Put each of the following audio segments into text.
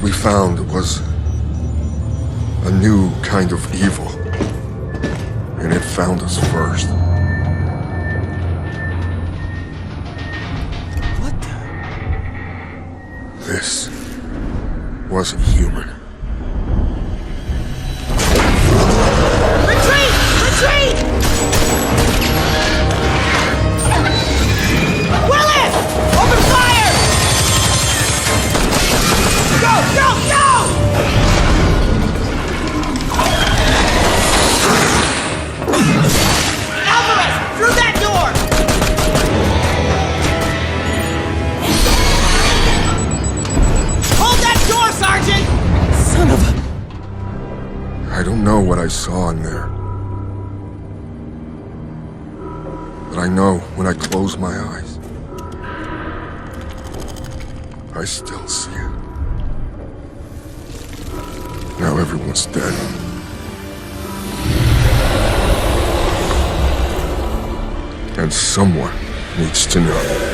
we found was a new kind of evil. And it found us first. What the? This wasn't human. Retreat! Retreat! Willis! Open fire! Go! Go! Go! Alvarez! Through that door! Hold that door, Sergeant! Son of a... I don't know what I saw in there. But I know when I close my eyes, I still see it. Now everyone's dead. And someone needs to know.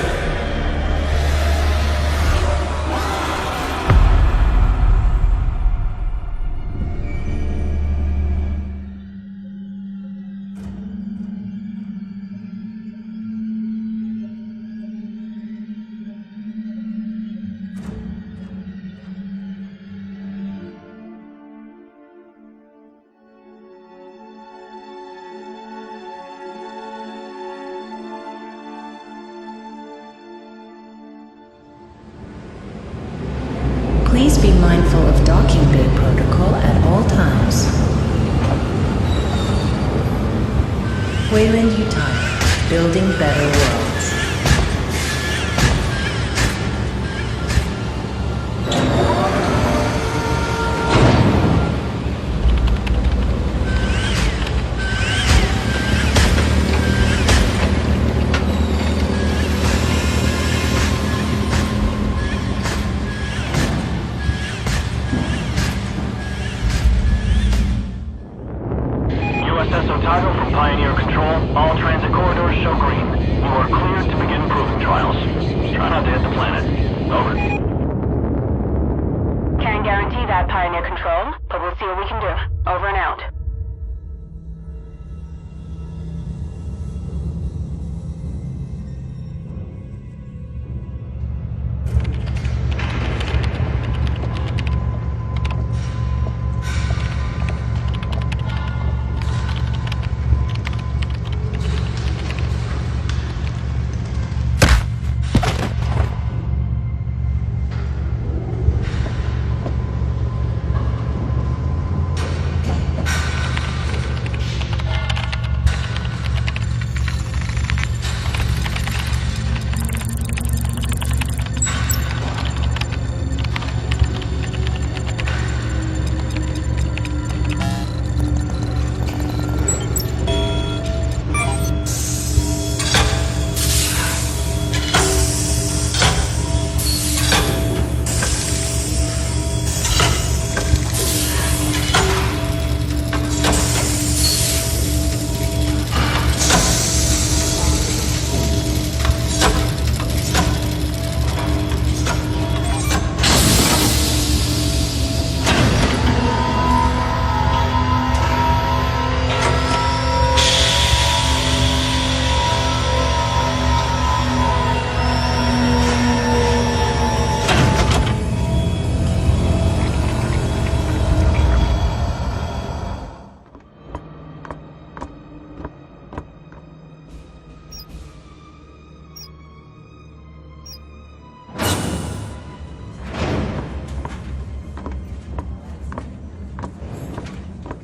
Please be mindful of docking bay protocol at all times. Wayland Yutani, building better worlds. USS Otago from Pioneer Control. All transit corridors show green. You are cleared to begin proving trials. Try not to hit the planet. Over. Can't guarantee that, Pioneer Control, but we'll see what we can do. Over and out.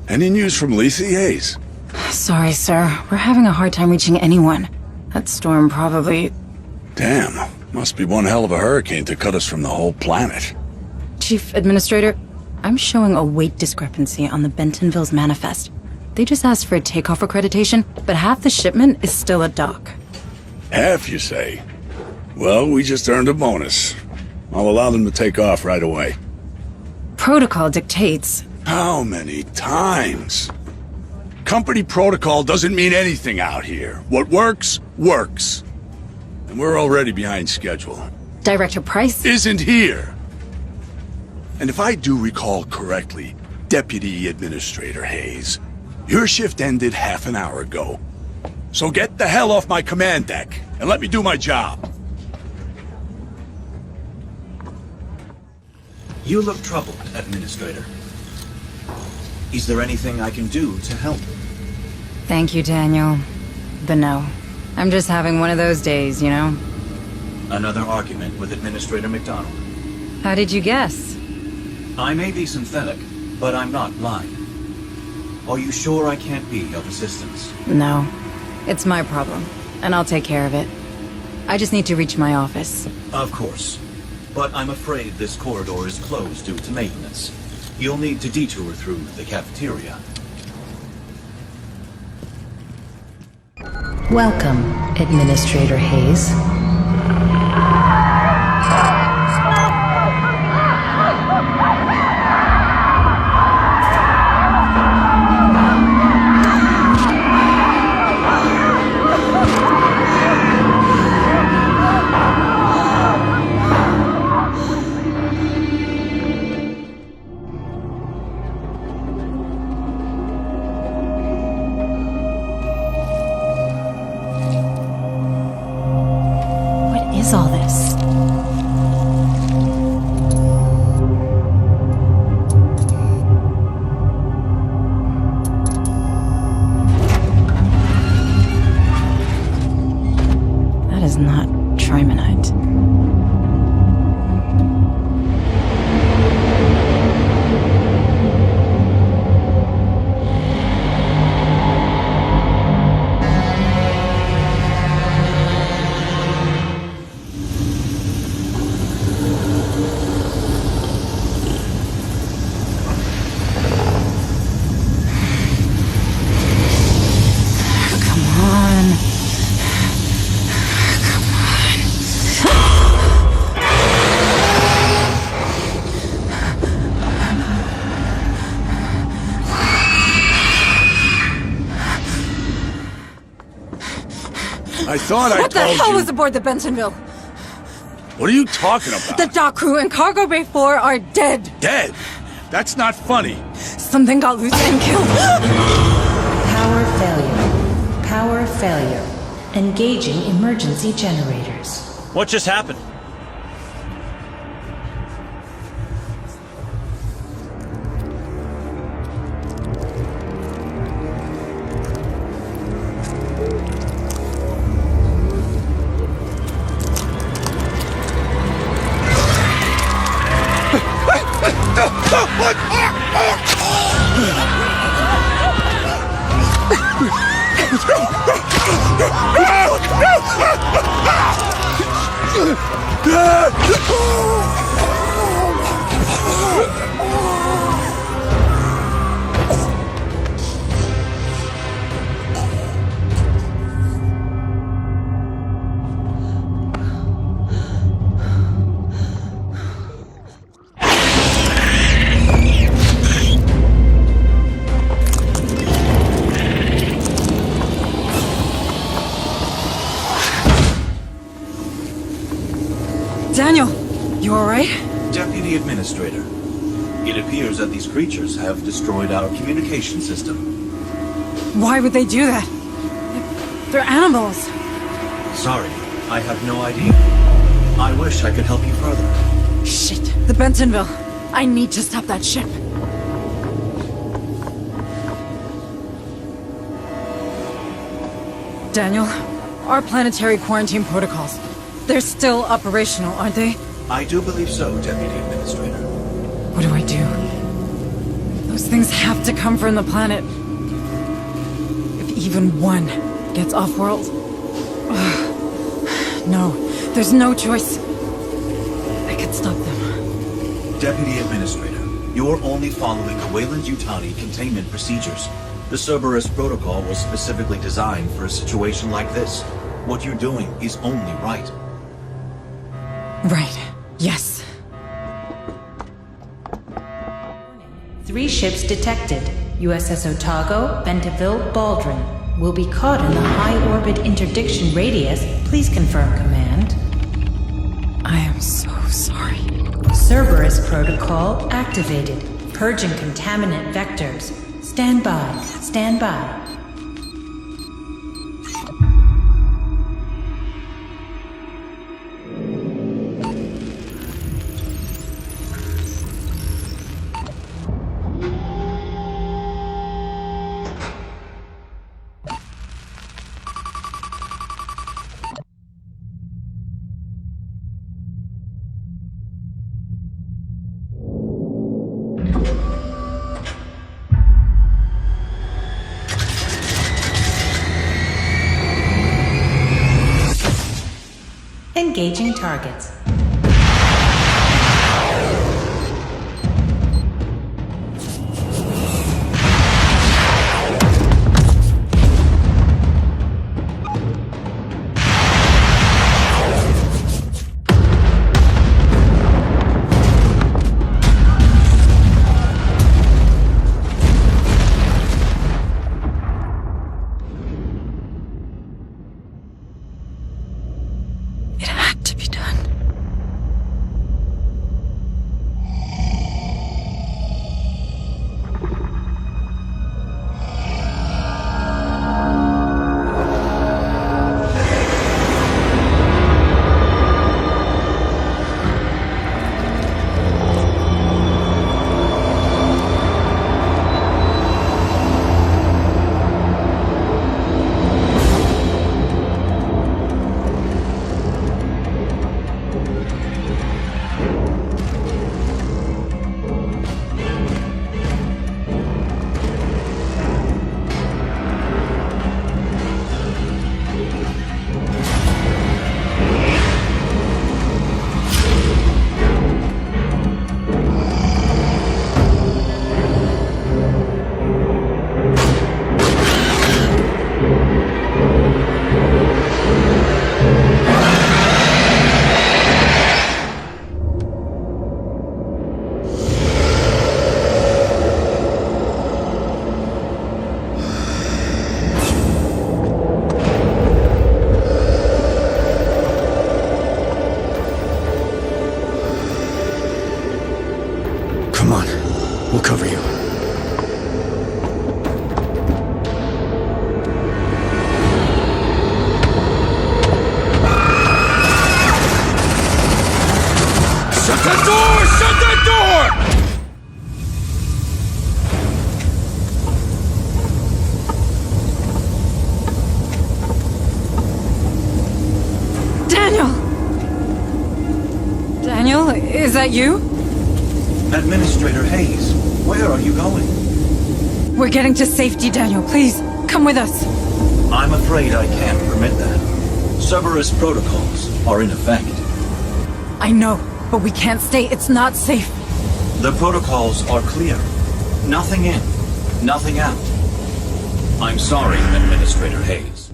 Any news from Lethe, Hayes? Sorry, sir. We're having a hard time reaching anyone. That storm probably... Damn, must be one hell of a hurricane to cut us from the whole planet. Chief Administrator, I'm showing a weight discrepancy on the Bentonville's manifest. They just asked for a takeoff accreditation, but half the shipment is still at dock. Half, you say? Well, we just earned a bonus. I'll allow them to take off right away. Protocol dictates... How many times? Company protocol doesn't mean anything out here. What works, works. And we're already behind schedule. Director Price? Isn't here. And if I do recall correctly, Deputy Administrator Hayes, your shift ended half an hour ago. So get the hell off my command deck and let me do my job. You look troubled, Administrator. Is there anything I can do to help? Thank you, Daniel. But no. I'm just having one of those days, you know? Another argument with Administrator McDonald. How did you guess? I may be synthetic, but I'm not blind. Are you sure I can't be of assistance? No. It's my problem, and I'll take care of it. I just need to reach my office. Of course. But I'm afraid this corridor is closed due to maintenance. You'll need to detour through the cafeteria. Welcome, Administrator Hayes. What is all this? That is not trimonite. Come on. I thought I What the told hell you. was aboard the Bentonville? What are you talking about? The dock crew and Cargo Bay 4 are dead. Dead? That's not funny. Something got loose and killed. Power failure. Power failure. Engaging emergency generators. What just happened? Daniel, you alright? Deputy Administrator, it appears that these creatures have destroyed our communication system. Why would they do that? They're animals. Sorry, I have no idea. I wish I could help you further. Shit, the Bentonville. I need to stop that ship. Daniel, our planetary quarantine protocols. They're still operational, aren't they? I do believe so, Deputy Administrator. What do I do? Those things have to come from the planet. If even one gets off-world... No, there's no choice. I can stop them. Deputy Administrator, you're only following the Weyland-Yutani containment procedures. The Cerberus protocol was specifically designed for a situation like this. What you're doing is only right. Right. Yes. 3 ships detected. USS Otago, Bentonville, Baldwin. Will be caught in the high-orbit interdiction radius. Please confirm, Command. I am so sorry. Cerberus protocol activated. Purging contaminant vectors. Stand by. Stand by. Engaging targets. It had to be done. Come on, we'll cover you. Shut that door! Shut that door! Daniel! Daniel, is that you? Administrator Hayes, where are you going? We're getting to safety, Daniel. Please, come with us. I'm afraid I can't permit that. Cerberus protocols are in effect. I know, but we can't stay. It's not safe. The protocols are clear. Nothing in, nothing out. I'm sorry, Administrator Hayes.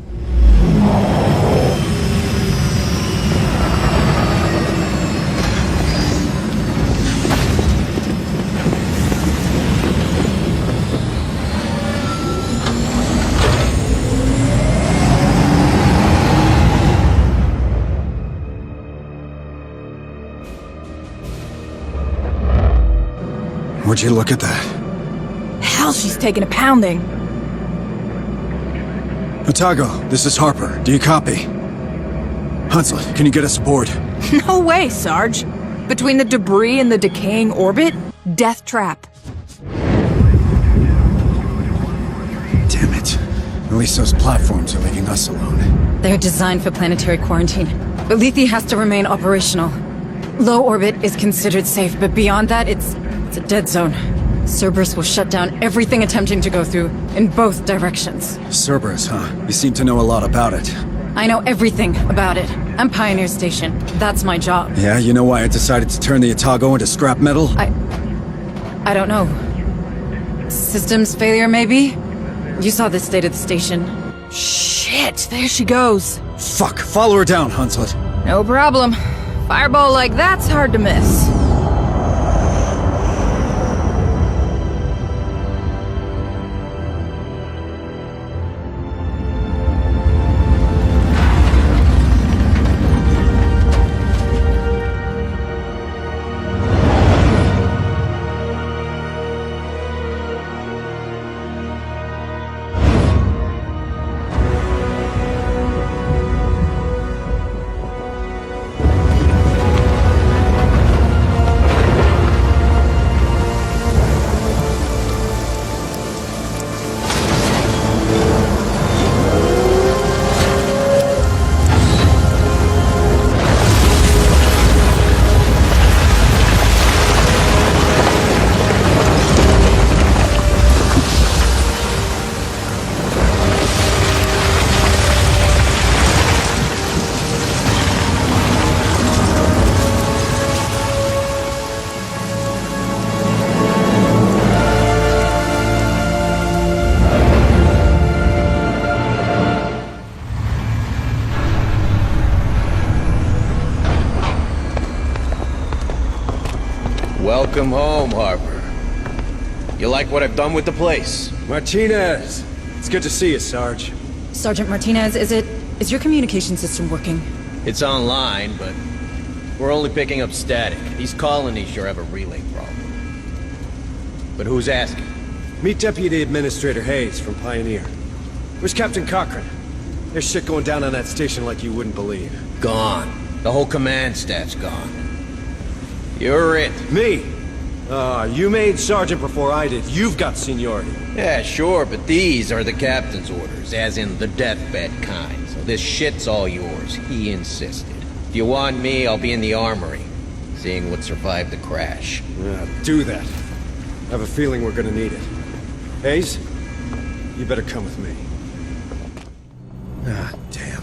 Would you look at that? Hell, she's taking a pounding. Otago, this is Harper. Do you copy? Hunslet, can you get us aboard? No way, Sarge. Between the debris and the decaying orbit, death trap. Damn it. At least those platforms are leaving us alone. They're designed for planetary quarantine, but Lethe has to remain operational. Low orbit is considered safe, but beyond that, it's a dead zone. Cerberus will shut down everything attempting to go through, in both directions. Cerberus, huh? You seem to know a lot about it. I know everything about it. I'm Pioneer Station. That's my job. Yeah, you know why I decided to turn the Otago into scrap metal? I don't know. Systems failure, maybe? You saw the state of the station. Shit, there she goes. Fuck, follow her down, Hunslet. No problem. Fireball like that's hard to miss. Welcome home, Harper. You like what I've done with the place? Martinez! It's good to see you, Sarge. Sergeant Martinez, is your communication system working? It's online, but we're only picking up static. These colonies sure have a relay problem. But who's asking? Meet Deputy Administrator Hayes from Pioneer. Where's Captain Cochran? There's shit going down on that station like you wouldn't believe. Gone. The whole command staff's gone. You're it. Me? You made Sergeant before I did. You've got seniority. Yeah, sure, but these are the captain's orders, as in the deathbed kind. So this shit's all yours. He insisted. If you want me, I'll be in the armory, seeing what survived the crash. Do that. I have a feeling we're gonna need it. Hayes, you better come with me. Ah, damn.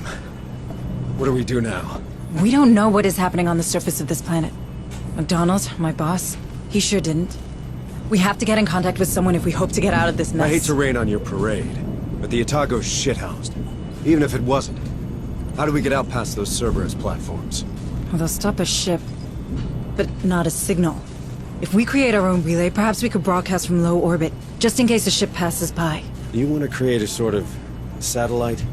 What do we do now? We don't know what is happening on the surface of this planet. McDonald, my boss, he sure didn't. We have to get in contact with someone if we hope to get out of this mess. I hate to rain on your parade, but the Otago's shithoused. Even if it wasn't. How do we get out past those Cerberus platforms? Well, they'll stop a ship, but not a signal. If we create our own relay, perhaps we could broadcast from low orbit, just in case a ship passes by. You want to create a sort of satellite?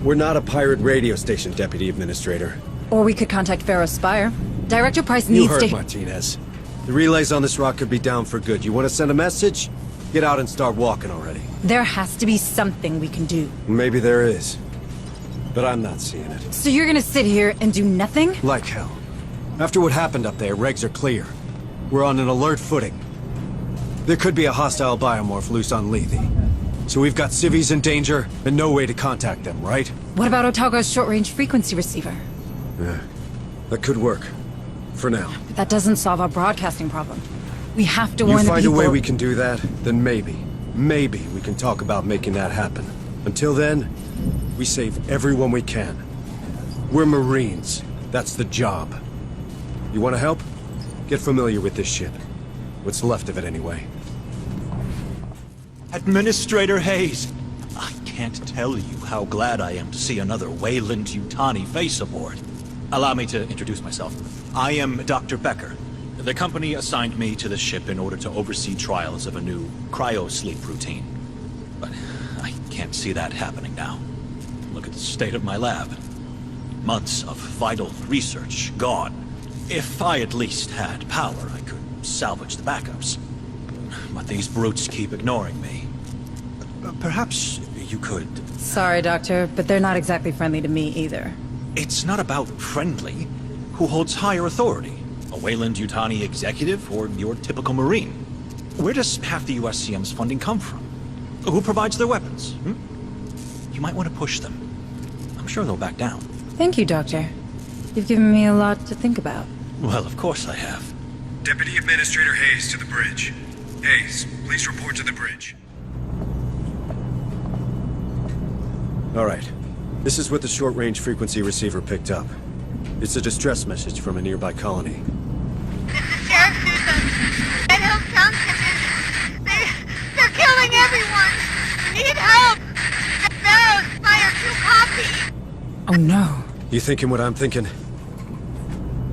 We're not a pirate radio station, Deputy Administrator. Or we could contact Pharaoh Spire. Director Price You needs heard to... Martinez. The relays on this rock could be down for good. You want to send a message? Get out and start walking already. There has to be something we can do. Maybe there is. But I'm not seeing it. So you're gonna sit here and do nothing? Like hell. After what happened up there, regs are clear. We're on an alert footing. There could be a hostile biomorph loose on Lethe. So we've got civvies in danger and no way to contact them, right? What about Otago's short-range frequency receiver? Yeah, that could work. For now. But that doesn't solve our broadcasting problem. We have to warn You the find a people... way we can do that, then maybe we can talk about making that happen. Until then, we save everyone we can. We're Marines. That's the job. You want to help? Get familiar with this ship. What's left of it, anyway. Administrator Hayes, I can't tell you how glad I am to see another Weyland-Yutani face aboard. Allow me to introduce myself. I am Dr. Becker. The company assigned me to the ship in order to oversee trials of a new cryo-sleep routine. But I can't see that happening now. Look at the state of my lab. Months of vital research gone. If I at least had power, I could salvage the backups. But these brutes keep ignoring me. Perhaps you could... Sorry, Doctor, but they're not exactly friendly to me either. It's not about friendly. Who holds higher authority? A Weyland-Yutani executive or your typical Marine? Where does half the USCM's funding come from? Who provides their weapons? You might want to push them. I'm sure they'll back down. Thank you, Doctor. You've given me a lot to think about. Well, of course I have. Deputy Administrator Hayes to the bridge. Hayes, please report to the bridge. All right. This is what the short-range frequency receiver picked up. It's a distress message from a nearby colony. This is Sheriff Newsom. Red Hill Township they're killing everyone. Need help. The Pharaoh Spire 2 copy. Oh no. You thinking what I'm thinking?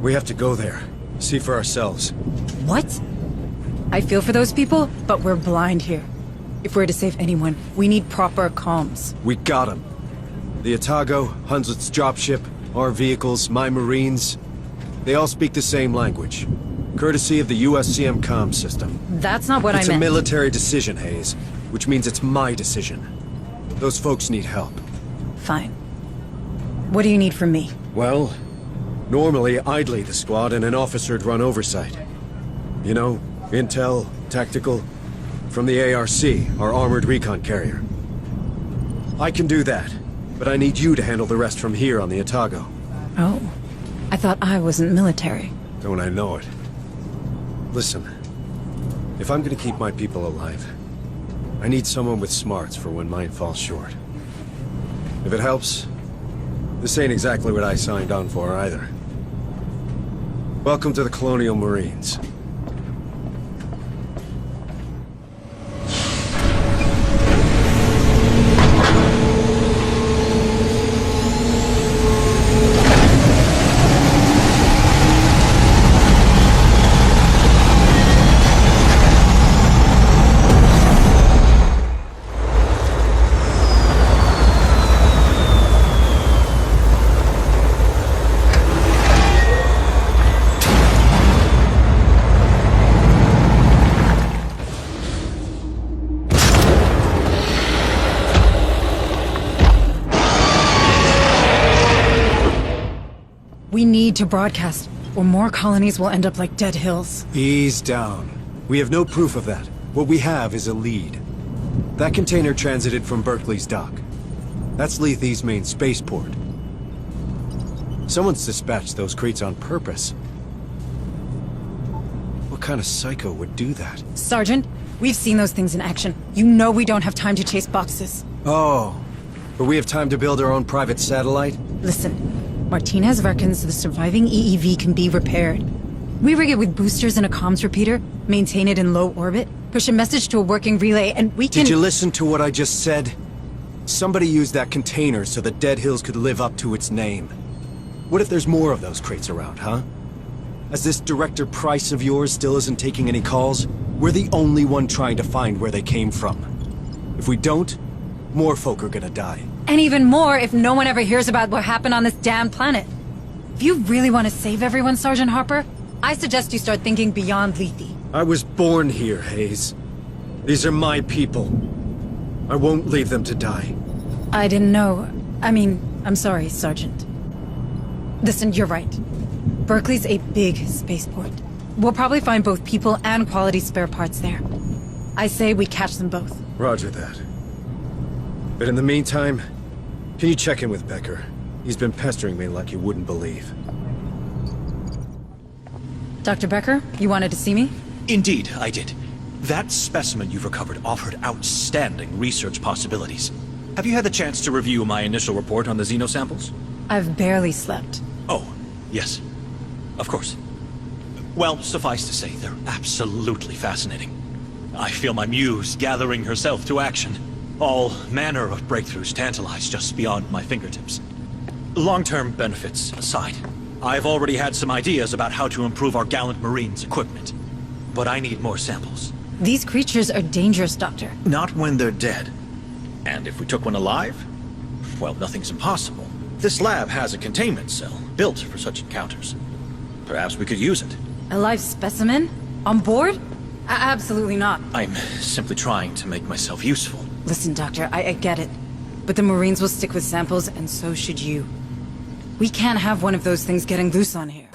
We have to go there. See for ourselves. What? I feel for those people, but we're blind here. If we're to save anyone, we need proper comms. We got them. The Otago, Hunslet's dropship, our vehicles, my Marines, they all speak the same language. Courtesy of the USCM comm system. That's not what I meant. It's a military decision, Hayes, which means it's my decision. Those folks need help. Fine. What do you need from me? Well, normally I'd lead the squad and an officer'd run oversight. You know, intel, tactical, from the ARC, our armored recon carrier. I can do that, but I need you to handle the rest from here on the Otago. Oh. I thought I wasn't military. Don't I know it? Listen, if I'm gonna keep my people alive, I need someone with smarts for when mine falls short. If it helps, this ain't exactly what I signed on for either. Welcome to the Colonial Marines. We need to broadcast, or more colonies will end up like Dead Hills. Ease down. We have no proof of that. What we have is a lead. That container transited from Berkeley's dock. That's Lethe's main spaceport. Someone's dispatched those crates on purpose. What kind of psycho would do that? Sergeant, we've seen those things in action. You know we don't have time to chase boxes. Oh, but we have time to build our own private satellite? Listen, Martinez reckons the surviving EEV can be repaired. We rig it with boosters and a comms repeater, maintain it in low orbit, push a message to a working relay, and we can— Did you listen to what I just said? Somebody used that container so that Dead Hills could live up to its name. What if there's more of those crates around, huh? As this Director Price of yours still isn't taking any calls, we're the only one trying to find where they came from. If we don't, more folk are gonna die. And even more if no one ever hears about what happened on this damn planet. If you really want to save everyone, Sergeant Harper, I suggest you start thinking beyond Lethe. I was born here, Hayes. These are my people. I won't leave them to die. I didn't know. I'm sorry, Sergeant. Listen, you're right. Berkeley's a big spaceport. We'll probably find both people and quality spare parts there. I say we catch them both. Roger that. But in the meantime, can you check in with Becker? He's been pestering me like you wouldn't believe. Dr. Becker, you wanted to see me? Indeed, I did. That specimen you've recovered offered outstanding research possibilities. Have you had the chance to review my initial report on the xenosamples? I've barely slept. Oh, yes. Of course. Well, suffice to say, they're absolutely fascinating. I feel my muse gathering herself to action. All manner of breakthroughs tantalize just beyond my fingertips. Long-term benefits aside, I've already had some ideas about how to improve our gallant Marines' equipment. But I need more samples. These creatures are dangerous, Doctor. Not when they're dead. And if we took one alive? Well, nothing's impossible. This lab has a containment cell built for such encounters. Perhaps we could use it. A live specimen? On board? Absolutely not. I'm simply trying to make myself useful. Listen, Doctor, I get it. But the Marines will stick with samples, and so should you. We can't have one of those things getting loose on here.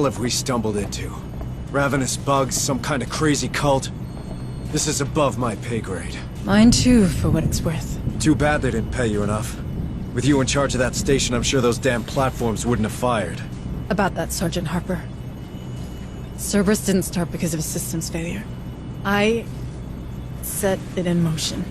What have we stumbled into? Ravenous bugs, some kind of crazy cult? This is above my pay grade. Mine too, for what it's worth. Too bad they didn't pay you enough. With you in charge of that station, I'm sure those damn platforms wouldn't have fired. About that, Sergeant Harper. Cerberus didn't start because of a systems failure. I set it in motion.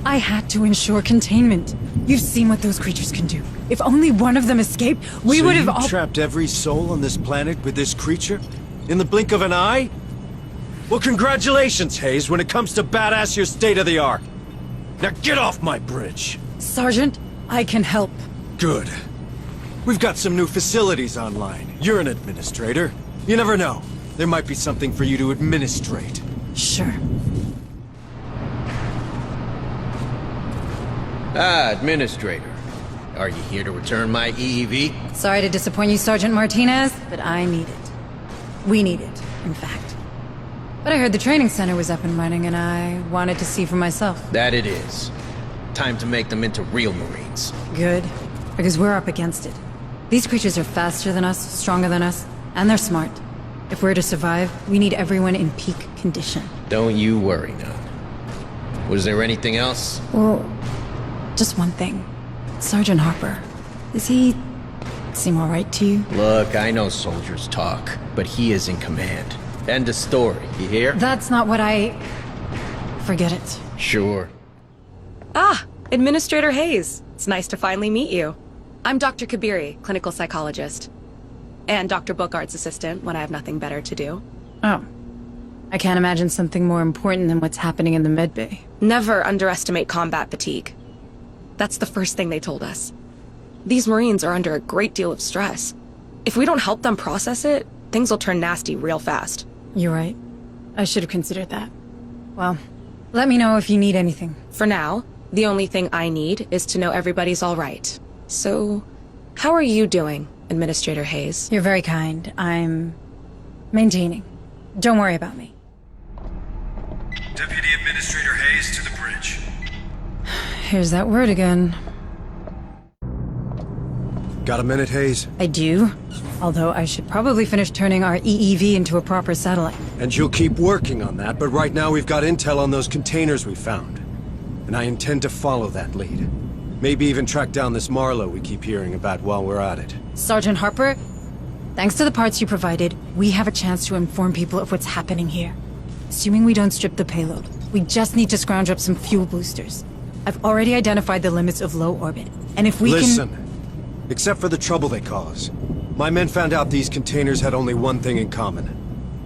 I had to ensure containment. You've seen what those creatures can do. If only one of them escaped, we would have all— you trapped every soul on this planet with this creature? In the blink of an eye? Well, congratulations, Hayes, when it comes to badass your state-of-the-art. Now get off my bridge! Sergeant, I can help. Good. We've got some new facilities online. You're an administrator. You never know. There might be something for you to administrate. Sure. Ah, Administrator. Are you here to return my EEV? Sorry to disappoint you, Sergeant Martinez, but I need it. We need it, in fact. But I heard the training center was up and running, and I wanted to see for myself. That it is. Time to make them into real Marines. Good, because we're up against it. These creatures are faster than us, stronger than us, and they're smart. If we're to survive, we need everyone in peak condition. Don't you worry now. Was there anything else? Well, just one thing. Sergeant Harper, does he seem all right to you? Look, I know soldiers talk, but he is in command. End of story, you hear? That's not what I... Forget it. Sure. Ah, Administrator Hayes. It's nice to finally meet you. I'm Dr. Kabiri, clinical psychologist. And Dr. Bookart's assistant when I have nothing better to do. Oh. I can't imagine something more important than what's happening in the medbay. Never underestimate combat fatigue. That's the first thing they told us. These Marines are under a great deal of stress. If we don't help them process it, things will turn nasty real fast. You're right. I should have considered that. Well, let me know if you need anything. For now, the only thing I need is to know everybody's all right. So, how are you doing, Administrator Hayes? You're very kind. I'm maintaining. Don't worry about me. Deputy Administrator Hayes to the bridge. Here's that word again. Got a minute, Hayes? I do. Although I should probably finish turning our EEV into a proper satellite. And you'll keep working on that, but right now we've got intel on those containers we found. And I intend to follow that lead. Maybe even track down this Marlowe we keep hearing about while we're at it. Sergeant Harper, thanks to the parts you provided, we have a chance to inform people of what's happening here. Assuming we don't strip the payload, we just need to scrounge up some fuel boosters. I've already identified the limits of low orbit, and if we Listen, except for the trouble they cause, my men found out these containers had only one thing in common.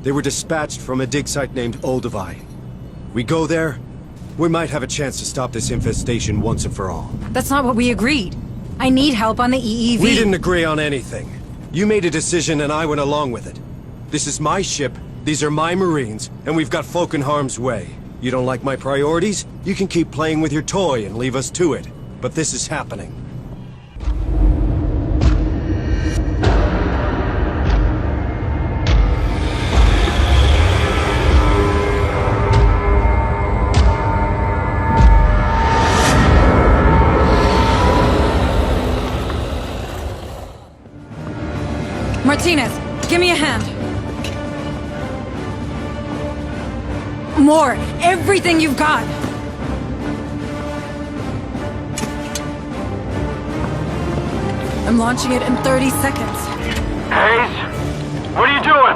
They were dispatched from a dig site named Olduvai. We go there, we might have a chance to stop this infestation once and for all. That's not what we agreed. I need help on the EEV. We didn't agree on anything. You made a decision and I went along with it. This is my ship, these are my Marines, and we've got folk in harm's way. You don't like my priorities? You can keep playing with your toy and leave us to it. But this is happening. Martinez, give me a hand. More! Everything you've got! I'm launching it in 30 seconds. Hayes? What are you doing?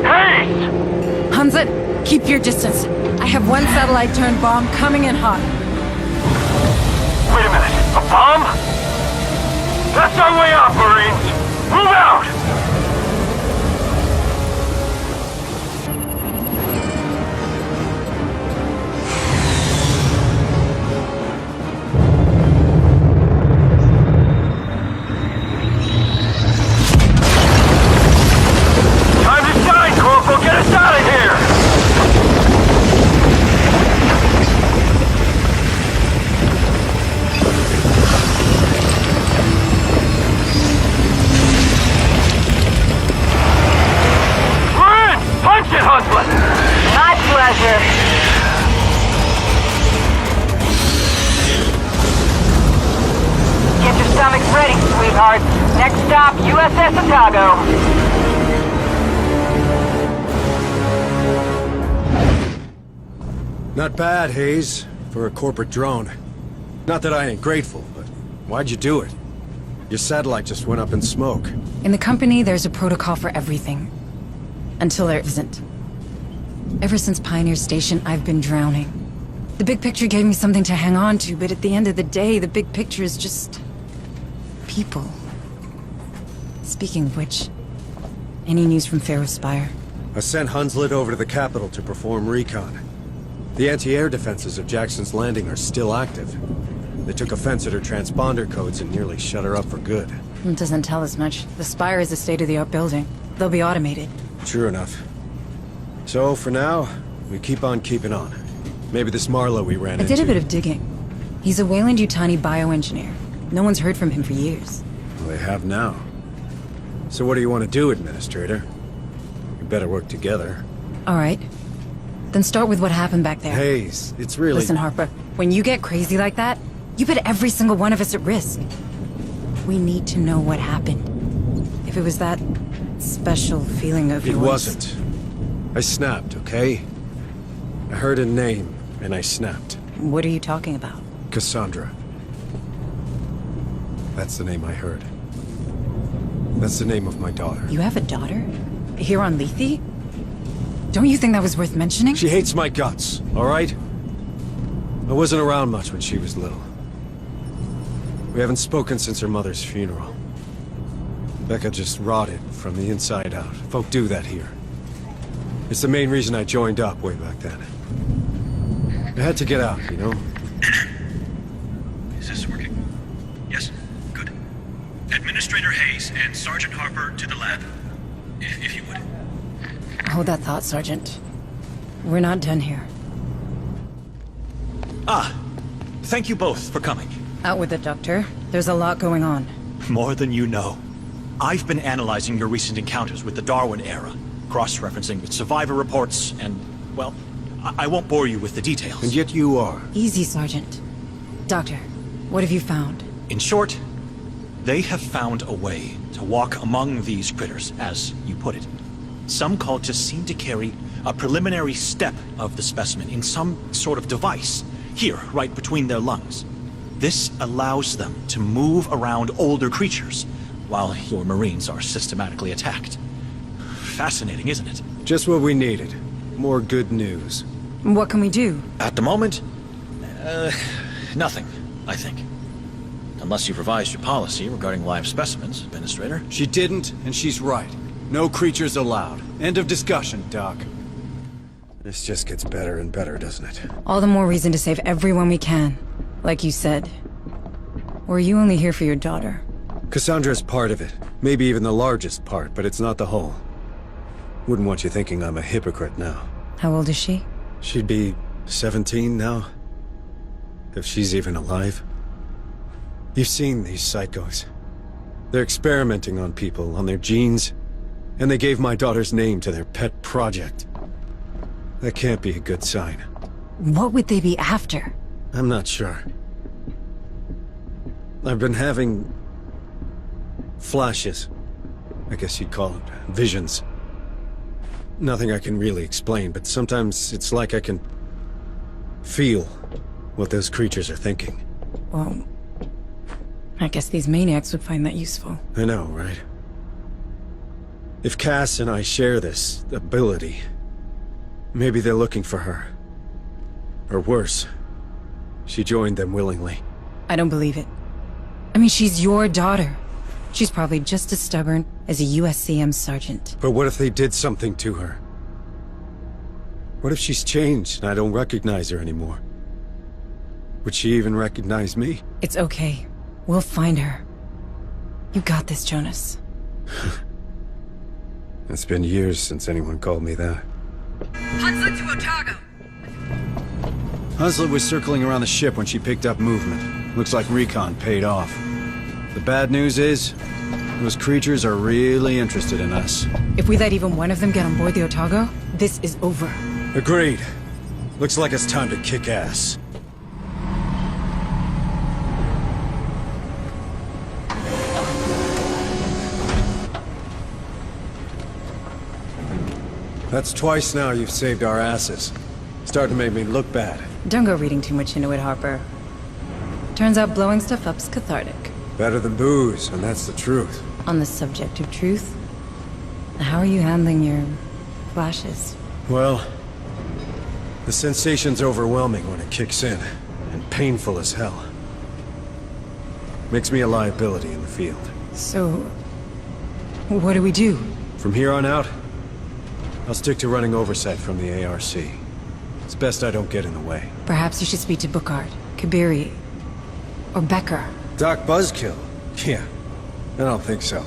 Hayes! Hunzit, keep your distance. I have one satellite-turned bomb coming in hot. Wait a minute. A bomb? That's our way out, Marines! Move out! Time to shine, Corporal! Get us out of here! Huntsman! My pleasure. Get your stomachs ready, sweetheart. Next stop, USS Otago. Not bad, Hayes, for a corporate drone. Not that I ain't grateful, but why'd you do it? Your satellite just went up in smoke. In the company, there's a protocol for everything. Until there isn't. Ever since Pioneer Station, I've been drowning. The big picture gave me something to hang on to, but at the end of the day, the big picture is just... people. Speaking of which, any news from Pharaoh Spire? I sent Hunslet over to the capital to perform recon. The anti-air defenses of Jackson's Landing are still active. They took offense at her transponder codes and nearly shut her up for good. It doesn't tell us much. The Spire is a state-of-the-art building. They'll be automated. True enough. So, for now, we keep on keeping on. Maybe this Marlowe we ran into... I did a bit of digging. He's a Weyland-Yutani bioengineer. No one's heard from him for years. Well, they have now. So what do you want to do, Administrator? We better work together. All right. Then start with what happened back there. Hayes, it's really... Listen, Harper, when you get crazy like that, you put every single one of us at risk. We need to know what happened. If it was that special feeling of yours... It wasn't. I snapped, okay? I heard a name, and I snapped. What are you talking about? Cassandra. That's the name I heard. That's the name of my daughter. You have a daughter? Here on Lethe? Don't you think that was worth mentioning? She hates my guts, all right? I wasn't around much when she was little. We haven't spoken since her mother's funeral. Becca just rotted from the inside out. Folk do that here. It's the main reason I joined up way back then. I had to get out, you know? Is this working? Yes, good. Administrator Hayes and Sergeant Harper to the lab, if you would. Hold that thought, Sergeant. We're not done here. Thank you both for coming. Out with it, Doctor. There's a lot going on. More than you know. I've been analyzing your recent encounters with the Darwin era, cross-referencing with survivor reports, and, well, I won't bore you with the details. And yet you are. Easy, Sergeant. Doctor, what have you found? In short, they have found a way to walk among these critters, as you put it. Some cultists seem to carry a preliminary step of the specimen in some sort of device, here, right between their lungs. This allows them to move around older creatures, while your Marines are systematically attacked. Fascinating, isn't it? Just what we needed. More good news. What can we do? At the moment, nothing, I think. Unless you've revised your policy regarding live specimens, Administrator. She didn't, and she's right. No creatures allowed. End of discussion, Doc. This just gets better and better, doesn't it? All the more reason to save everyone we can. Like you said. Or are you only here for your daughter? Cassandra's part of it. Maybe even the largest part, but it's not the whole. Wouldn't want you thinking I'm a hypocrite now. How old is she? She'd be 17 now. If she's even alive. You've seen these psychos. They're experimenting on people, on their genes. And they gave my daughter's name to their pet project. That can't be a good sign. What would they be after? I'm not sure. I've been having flashes. I guess you'd call it visions. Nothing I can really explain, but sometimes it's like I can feel what those creatures are thinking. Well, I guess these maniacs would find that useful. I know, right? If Cass and I share this ability, maybe they're looking for her. Or worse, she joined them willingly. I don't believe it. I mean, she's your daughter. She's probably just as stubborn as a USCM sergeant. But what if they did something to her? What if she's changed and I don't recognize her anymore? Would she even recognize me? It's okay. We'll find her. You got this, Jonas. It's been years since anyone called me that. Hunslet to Otago! Hunslet was circling around the ship when she picked up movement. Looks like recon paid off. The bad news is, those creatures are really interested in us. If we let even one of them get on board the Otago, this is over. Agreed. Looks like it's time to kick ass. That's twice now you've saved our asses. Starting to make me look bad. Don't go reading too much into it, Harper. Turns out blowing stuff up's cathartic. Better than booze, and that's the truth. On the subject of truth, how are you handling your flashes? Well, the sensation's overwhelming when it kicks in, and painful as hell. Makes me a liability in the field. So, what do we do? From here on out, I'll stick to running oversight from the ARC. It's best I don't get in the way. Perhaps you should speak to Bookard, Kabiri, or Becker. Doc Buzzkill? Yeah, I don't think so.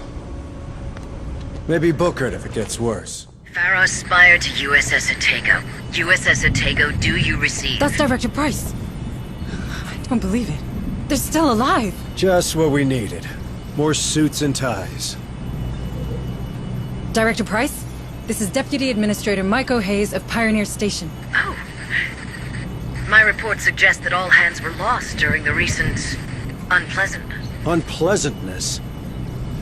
Maybe Bookard if it gets worse. Pharaoh Spire to USS Otago. USS Otago, do you receive? That's Director Price. I don't believe it. They're still alive. Just what we needed. More suits and ties. Director Price, this is Deputy Administrator Myko Hayes of Pioneer Station. Oh. My report suggests that all hands were lost during the recent unpleasantness. Unpleasantness?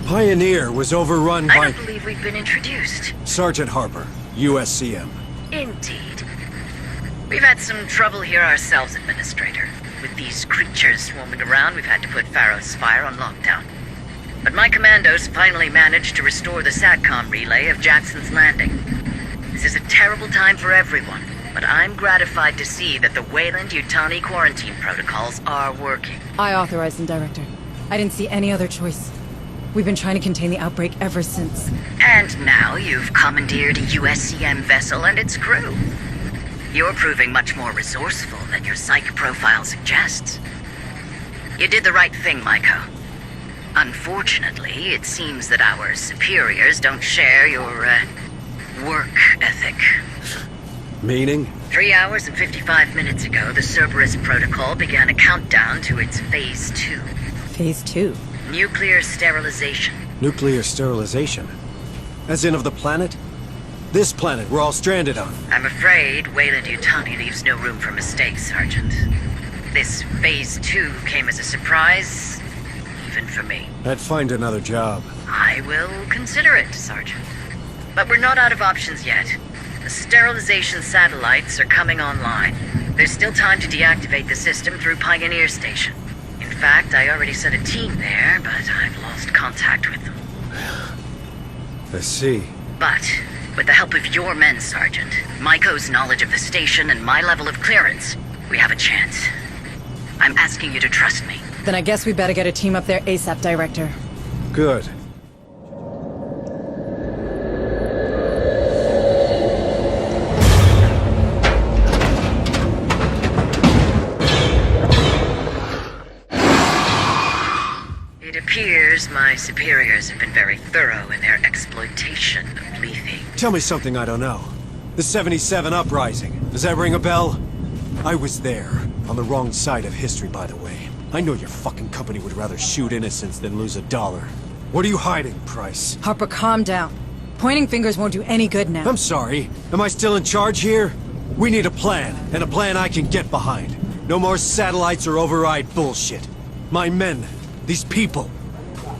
Pioneer was overrun by... I don't believe we've been introduced. Sergeant Harper, USCM. Indeed. We've had some trouble here ourselves, Administrator. With these creatures swarming around, we've had to put Pharaoh Spire on lockdown. But my commandos finally managed to restore the SATCOM relay of Jackson's Landing. This is a terrible time for everyone, but I'm gratified to see that the Weyland-Yutani quarantine protocols are working. I authorized them, Director. I didn't see any other choice. We've been trying to contain the outbreak ever since. And now you've commandeered a USCM vessel and its crew. You're proving much more resourceful than your psych profile suggests. You did the right thing, Maiko. Unfortunately, it seems that our superiors don't share your, work ethic. Meaning? 3 hours and 55 minutes ago, the Cerberus Protocol began a countdown to its Phase 2. Phase 2? Nuclear sterilization. Nuclear sterilization? As in of the planet? This planet we're all stranded on. I'm afraid Weyland-Yutani leaves no room for mistakes, Sergeant. This Phase 2 came as a surprise, even for me. I'd find another job. I will consider it, Sergeant. But we're not out of options yet. The sterilization satellites are coming online. There's still time to deactivate the system through Pioneer Station. In fact, I already sent a team there, but I've lost contact with them. I see. But, with the help of your men, Sergeant, Maiko's knowledge of the station and my level of clearance, we have a chance. I'm asking you to trust me. Then I guess we better get a team up there ASAP, Director. Good. It appears my superiors have been very thorough in their exploitation of Lethe. Tell me something I don't know. The 77 Uprising. Does that ring a bell? I was there. On the wrong side of history, by the way. I know your fucking company would rather shoot innocents than lose $1. What are you hiding, Price? Harper, calm down. Pointing fingers won't do any good now. I'm sorry. Am I still in charge here? We need a plan, and a plan I can get behind. No more satellites or override bullshit. My men, these people,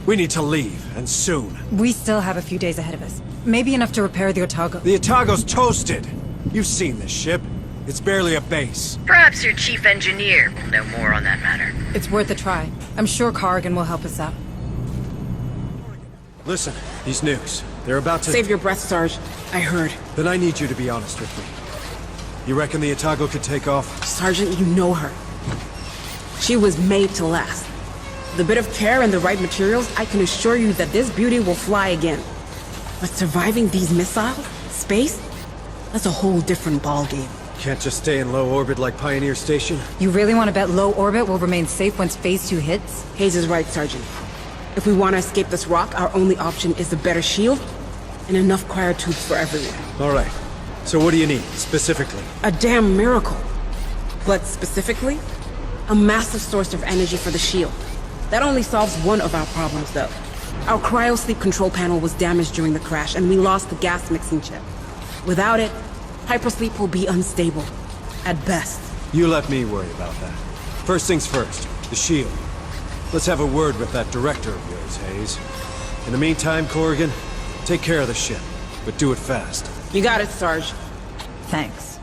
we need to leave, and soon. We still have a few days ahead of us. Maybe enough to repair the Otago. The Otago's toasted. You've seen this ship. It's barely a base. Perhaps your chief engineer will know more on that matter. It's worth a try. I'm sure Corrigan will help us out. Listen, these nukes, they're about to... Save your breath, Sarge. I heard. Then I need you to be honest with me. You reckon the Otago could take off? Sergeant, you know her. She was made to last. With a bit of care and the right materials, I can assure you that this beauty will fly again. But surviving these missiles? Space? That's a whole different ballgame. Can't just stay in low orbit like Pioneer Station? You really want to bet low orbit will remain safe once Phase 2 hits? Hayes is right, Sergeant. If we want to escape this rock, our only option is a better shield and enough cryotubes for everyone. All right. So what do you need, specifically? A damn miracle. But specifically, a massive source of energy for the shield. That only solves one of our problems, though. Our cryosleep control panel was damaged during the crash, and we lost the gas mixing chip. Without it, hypersleep will be unstable. At best. You let me worry about that. First things first, the shield. Let's have a word with that director of yours, Hayes. In the meantime, Corrigan, take care of the ship, but do it fast. You got it, Sarge. Thanks.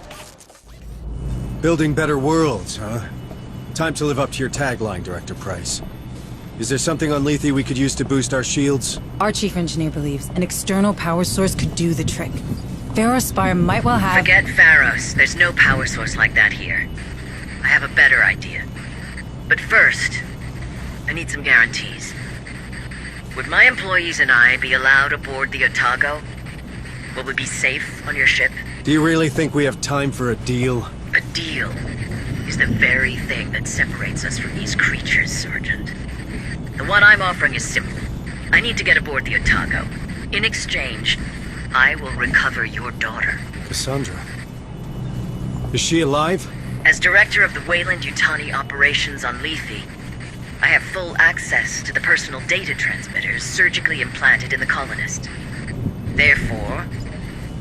Building better worlds, huh? Time to live up to your tagline, Director Price. Is there something on Lethe we could use to boost our shields? Our chief engineer believes an external power source could do the trick. Pharos Spire might well have... Forget Pharos. There's no power source like that here. I have a better idea. But first, I need some guarantees. Would my employees and I be allowed aboard the Otago? Will we be safe on your ship? Do you really think we have time for a deal? A deal is the very thing that separates us from these creatures, Sergeant. The one I'm offering is simple. I need to get aboard the Otago. In exchange, I will recover your daughter. Cassandra. Is she alive? As director of the Weyland-Yutani operations on Lethe, I have full access to the personal data transmitters surgically implanted in the colonist. Therefore,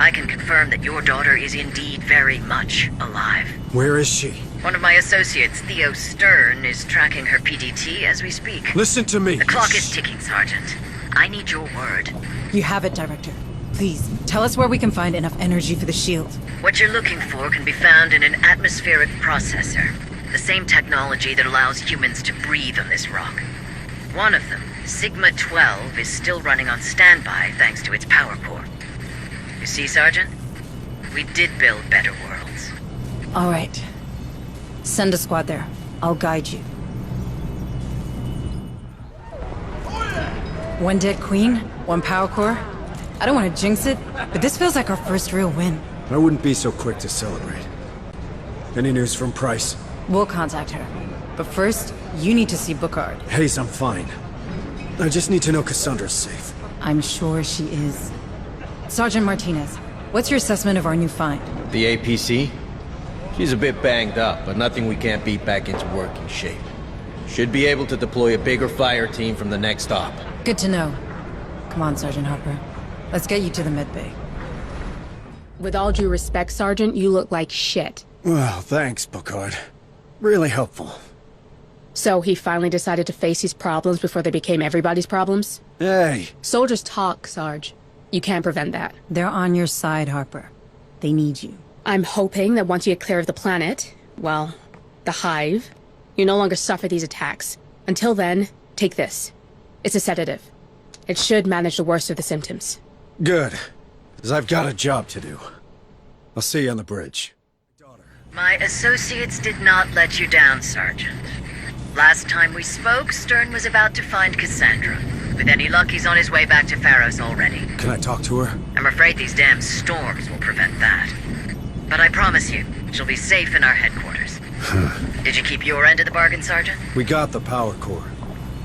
I can confirm that your daughter is indeed very much alive. Where is she? One of my associates, Theo Stern, is tracking her PDT as we speak. Listen to me. The clock is ticking, Sergeant. I need your word. You have it, Director. Please, tell us where we can find enough energy for the shield. What you're looking for can be found in an atmospheric processor. The same technology that allows humans to breathe on this rock. One of them, Sigma-12, is still running on standby thanks to its power core. You see, Sergeant? We did build better worlds. All right. Send a squad there. I'll guide you. One dead queen, one power core. I don't want to jinx it, but this feels like our first real win. I wouldn't be so quick to celebrate. Any news from Price? We'll contact her. But first, you need to see Bookhart. Hayes, I'm fine. I just need to know Cassandra's safe. I'm sure she is. Sergeant Martinez, what's your assessment of our new find? The APC? She's a bit banged up, but nothing we can't beat back into working shape. Should be able to deploy a bigger fire team from the next stop. Good to know. Come on, Sergeant Harper. Let's get you to the medbay. With all due respect, Sergeant, you look like shit. Well, thanks, Bookhart. Really helpful. So he finally decided to face his problems before they became everybody's problems? Hey! Soldiers talk, Sarge. You can't prevent that. They're on your side, Harper. They need you. I'm hoping that once you get clear of the planet, well, the Hive, you no longer suffer these attacks. Until then, take this. It's a sedative. It should manage the worst of the symptoms. Good. Because I've got a job to do. I'll see you on the bridge. My associates did not let you down, Sergeant. Last time we spoke, Stern was about to find Cassandra. With any luck, he's on his way back to Pharos already. Can I talk to her? I'm afraid these damn storms will prevent that. But I promise you, she'll be safe in our headquarters. Did you keep your end of the bargain, Sergeant? We got the power core.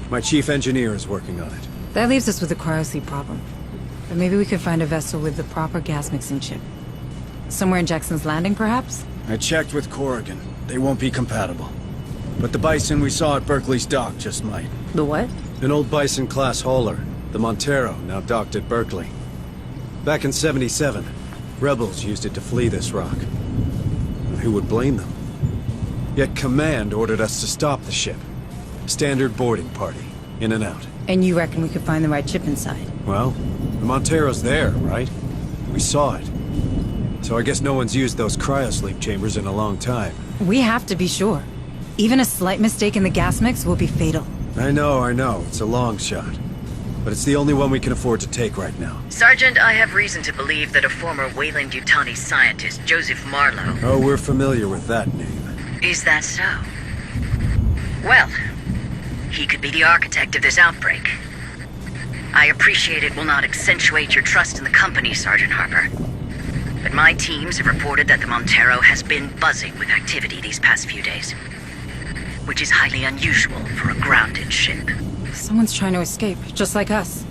My chief engineer is working on it. That leaves us with a cryosleep problem. But maybe we could find a vessel with the proper gas mixing chip. Somewhere in Jackson's Landing, perhaps? I checked with Corrigan. They won't be compatible. But the Bison we saw at Berkeley's dock just might. The what? An old Bison-class hauler. The Montero, now docked at Berkeley. Back in '77, rebels used it to flee this rock. And who would blame them? Yet Command ordered us to stop the ship. Standard boarding party. In and out. And you reckon we could find the right chip inside? Well, the Montero's there, right? We saw it. So I guess no one's used those cryosleep chambers in a long time. We have to be sure. Even a slight mistake in the gas mix will be fatal. I know. It's a long shot. But it's the only one we can afford to take right now. Sergeant, I have reason to believe that a former Weyland-Yutani scientist, Joseph Marlowe... Oh, we're familiar with that name. Is that so? Well, he could be the architect of this outbreak. I appreciate it will not accentuate your trust in the company, Sergeant Harper. But my teams have reported that the Montero has been buzzing with activity these past few days. Which is highly unusual for a grounded ship. Someone's trying to escape, just like us.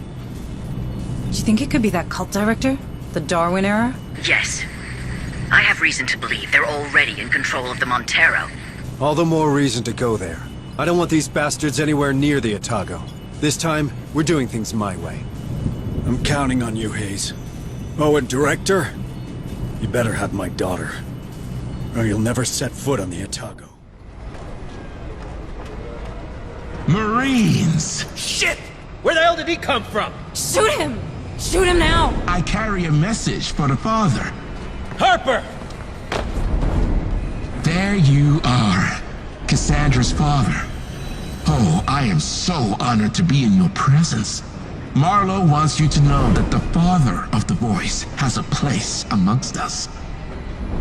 Do you think it could be that cult director? The Darwin era? Yes. I have reason to believe they're already in control of the Montero. All the more reason to go there. I don't want these bastards anywhere near the Otago. This time, we're doing things my way. I'm counting on you, Hayes. Oh, and Director? You better have my daughter. Or you'll never set foot on the Otago. Marines! Shit! Where the hell did he come from? Shoot him! Shoot him now! I carry a message for the father. Harper! There you are, Cassandra's father. Oh, I am so honored to be in your presence. Marlowe wants you to know that the father of the voice has a place amongst us.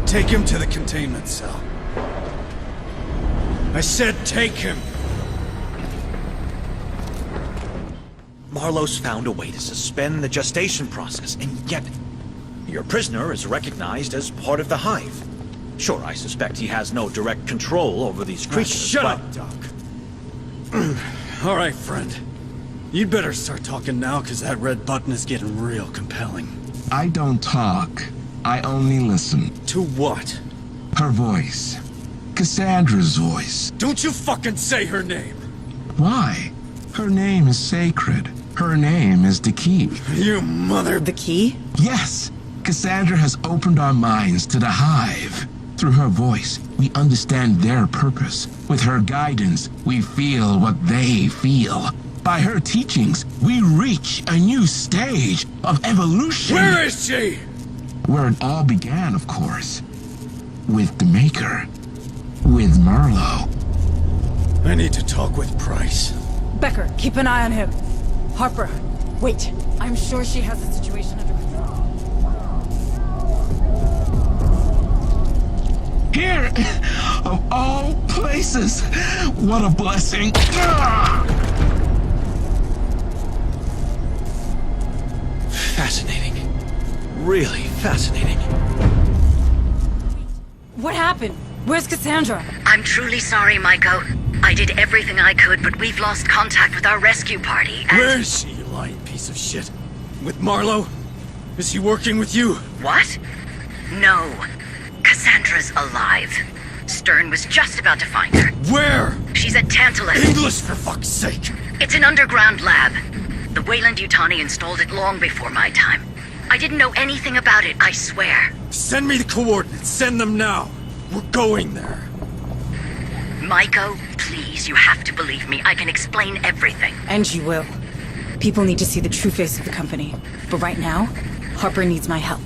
Take him to the containment cell. I said take him! Marlowe's found a way to suspend the gestation process, and yet your prisoner is recognized as part of the Hive. Sure, I suspect he has no direct control over these creatures, Shut up, Doc. All right, friend. You'd better start talking now, because that red button is getting real compelling. I don't talk. I only listen. To what? Her voice. Cassandra's voice. Don't you fucking say her name! Why? Her name is sacred. Her name is the key. You mother... The key? Yes. Cassandra has opened our minds to the Hive. Through her voice, we understand their purpose. With her guidance, we feel what they feel. By her teachings, we reach a new stage of evolution. Where is she? Where it all began, of course. With the Maker. With Marlowe. I need to talk with Price. Becker, keep an eye on him. Harper, wait. I'm sure she has the situation under control. Here! Of all places! What a blessing! really fascinating. What happened? Where's Cassandra? I'm truly sorry, Maiko. I did everything I could, but we've lost contact with our rescue party, and... Where is she, you lying piece of shit? With Marlowe? Is she working with you? What? No. Cassandra's alive. Stern was just about to find her. Where? She's at Tantalus. English, for fuck's sake! It's an underground lab. The Weyland-Yutani installed it long before my time. I didn't know anything about it, I swear. Send me the coordinates. Send them now. We're going there. Maiko, please, you have to believe me. I can explain everything. And you will. People need to see the true face of the company. But right now, Harper needs my help.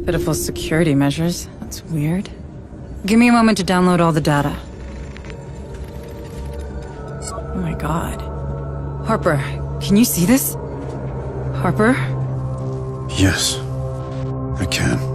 Pitiful security measures. That's weird. Give me a moment to download all the data. Oh my god. Harper, can you see this? Harper? Yes, I can.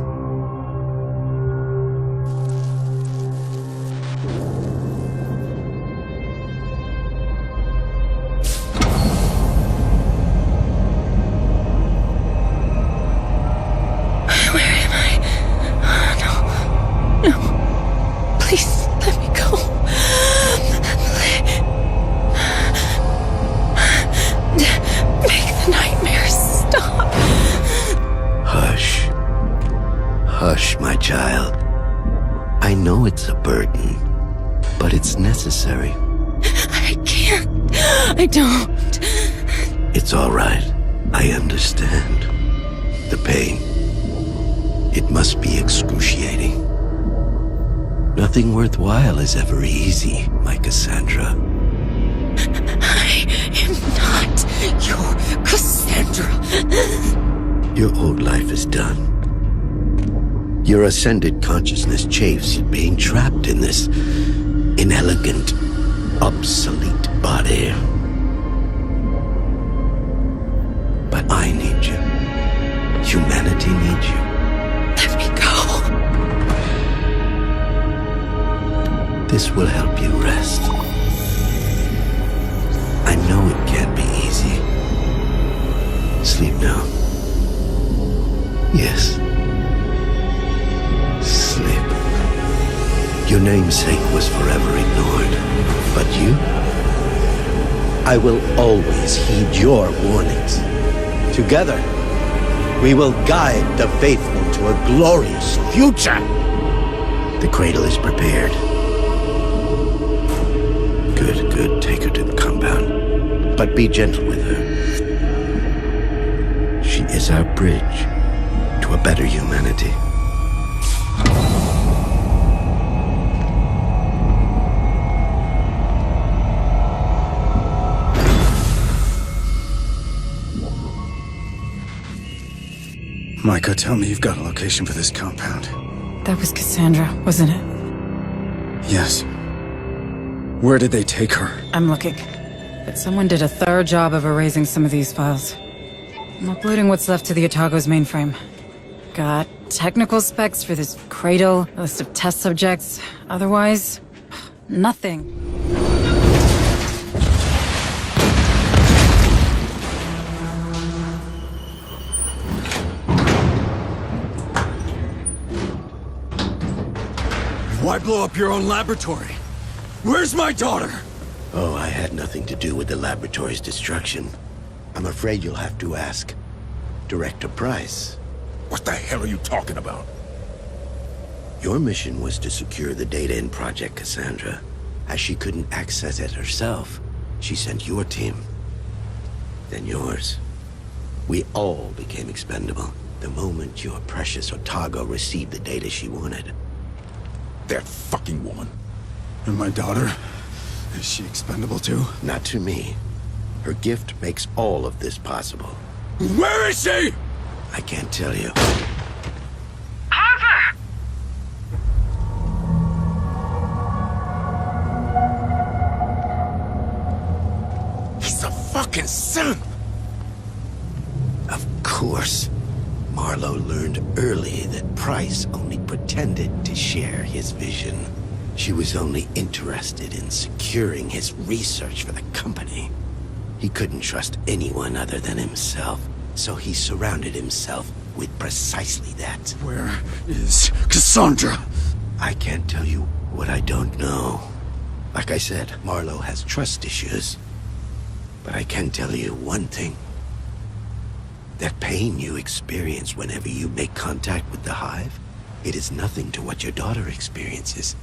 Hush, my child. I know it's a burden, but it's necessary. I can't. I don't. It's all right. I understand. The pain. It must be excruciating. Nothing worthwhile is ever easy, my Cassandra. I am not your Cassandra. Your old life is done. Your ascended consciousness chafes at being trapped in this inelegant, obsolete body. But I need you. Humanity needs you. Let me go. This will help you rest. I know it can't be easy. Sleep now. Yes. Sleep. Your namesake was forever ignored. But you? I will always heed your warnings. Together, we will guide the faithful to a glorious future. The cradle is prepared. Good. Take her to the compound. But be gentle with her. She is our bridge to a better humanity. Maiko, tell me you've got a location for this compound. That was Cassandra, wasn't it? Yes. Where did they take her? I'm looking. But someone did a thorough job of erasing some of these files. I'm uploading what's left to the Otago's mainframe. Got technical specs for this cradle, a list of test subjects. Otherwise, nothing. Why blow up your own laboratory? Where's my daughter? Oh, I had nothing to do with the laboratory's destruction. I'm afraid you'll have to ask Director Price. What the hell are you talking about? Your mission was to secure the data in Project Cassandra. As she couldn't access it herself, she sent your team. Then yours. We all became expendable the moment your precious Otago received the data she wanted. That fucking woman. And my daughter? Is she expendable too? Not to me. Her gift makes all of this possible. Where is she? I can't tell you. Harper! fucking son! Of course. Marlowe learned early that Price only pretended to share his vision. She was only interested in securing his research for the company. He couldn't trust anyone other than himself, so he surrounded himself with precisely that. Where is Cassandra? I can't tell you what I don't know. Like I said, Marlowe has trust issues. But I can tell you one thing. That pain you experience whenever you make contact with the Hive, it is nothing to what your daughter experiences.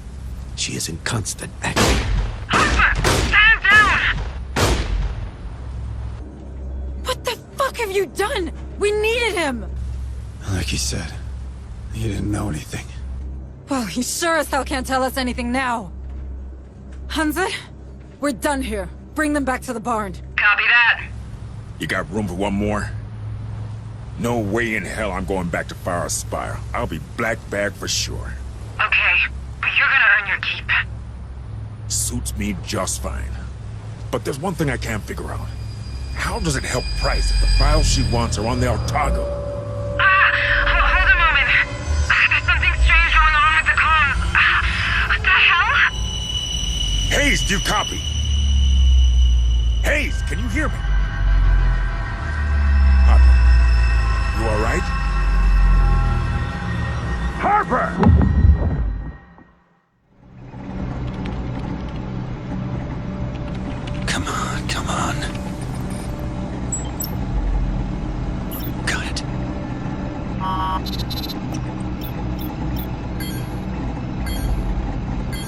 She is in constant action. Stand down! What the fuck have you done? We needed him! Like he said, he didn't know anything. Well, he sure as hell can't tell us anything now. Hansa, we're done here. Bring them back to the barn. Copy that. You got room for one more? No way in hell I'm going back to Fire Spire. I'll be black bag for sure. Okay, but you're gonna earn your keep. Suits me just fine. But there's one thing I can't figure out. How does it help Price if the files she wants are on the Otago? Hold a moment. There's something strange going on with the comms. What the hell? Hayes, do you copy? Hayes, can you hear me? Harper, you all right? Harper! Come on, come on. Got it.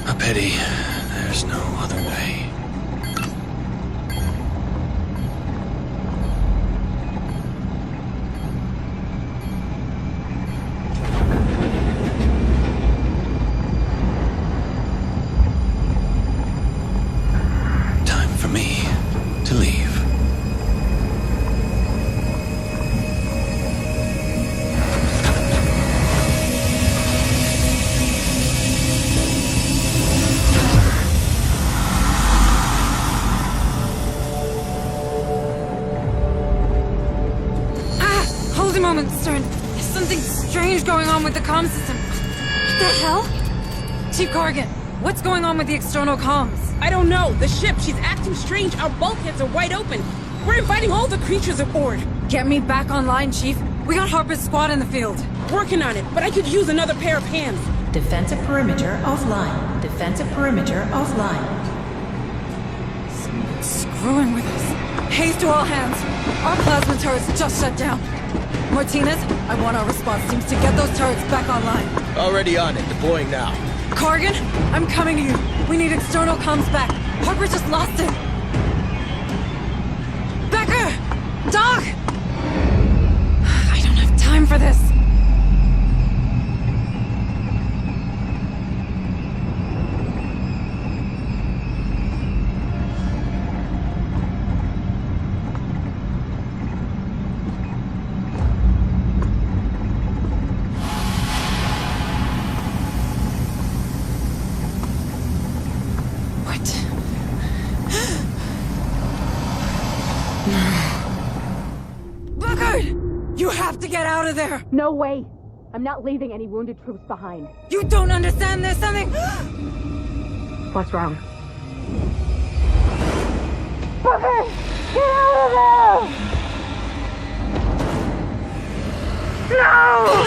A pity. There's no other way. Time for me to leave. Hold a moment, Stern. There's something strange going on with the comm system. What the hell? Chief Corrigan, what's going on with the external comms? I don't know. The ship, she's acting strange. Our bulkheads are wide open. We're inviting all the creatures aboard. Get me back online, Chief. We got Harper's squad in the field. Working on it, but I could use another pair of hands. Defensive perimeter offline. Defensive perimeter offline. Someone's screwing with us. Haze to all hands. Our plasma turrets just shut down. Martinez, I want our response teams to get those turrets back online. Already on it. Deploying now. Corrigan, I'm coming to you. We need external comms back. Harper just lost it. Becker! Doc! I don't have time for this. You have to get out of there! No way! I'm not leaving any wounded troops behind. You don't understand there's something... What's wrong? Booker! Get out of there! No!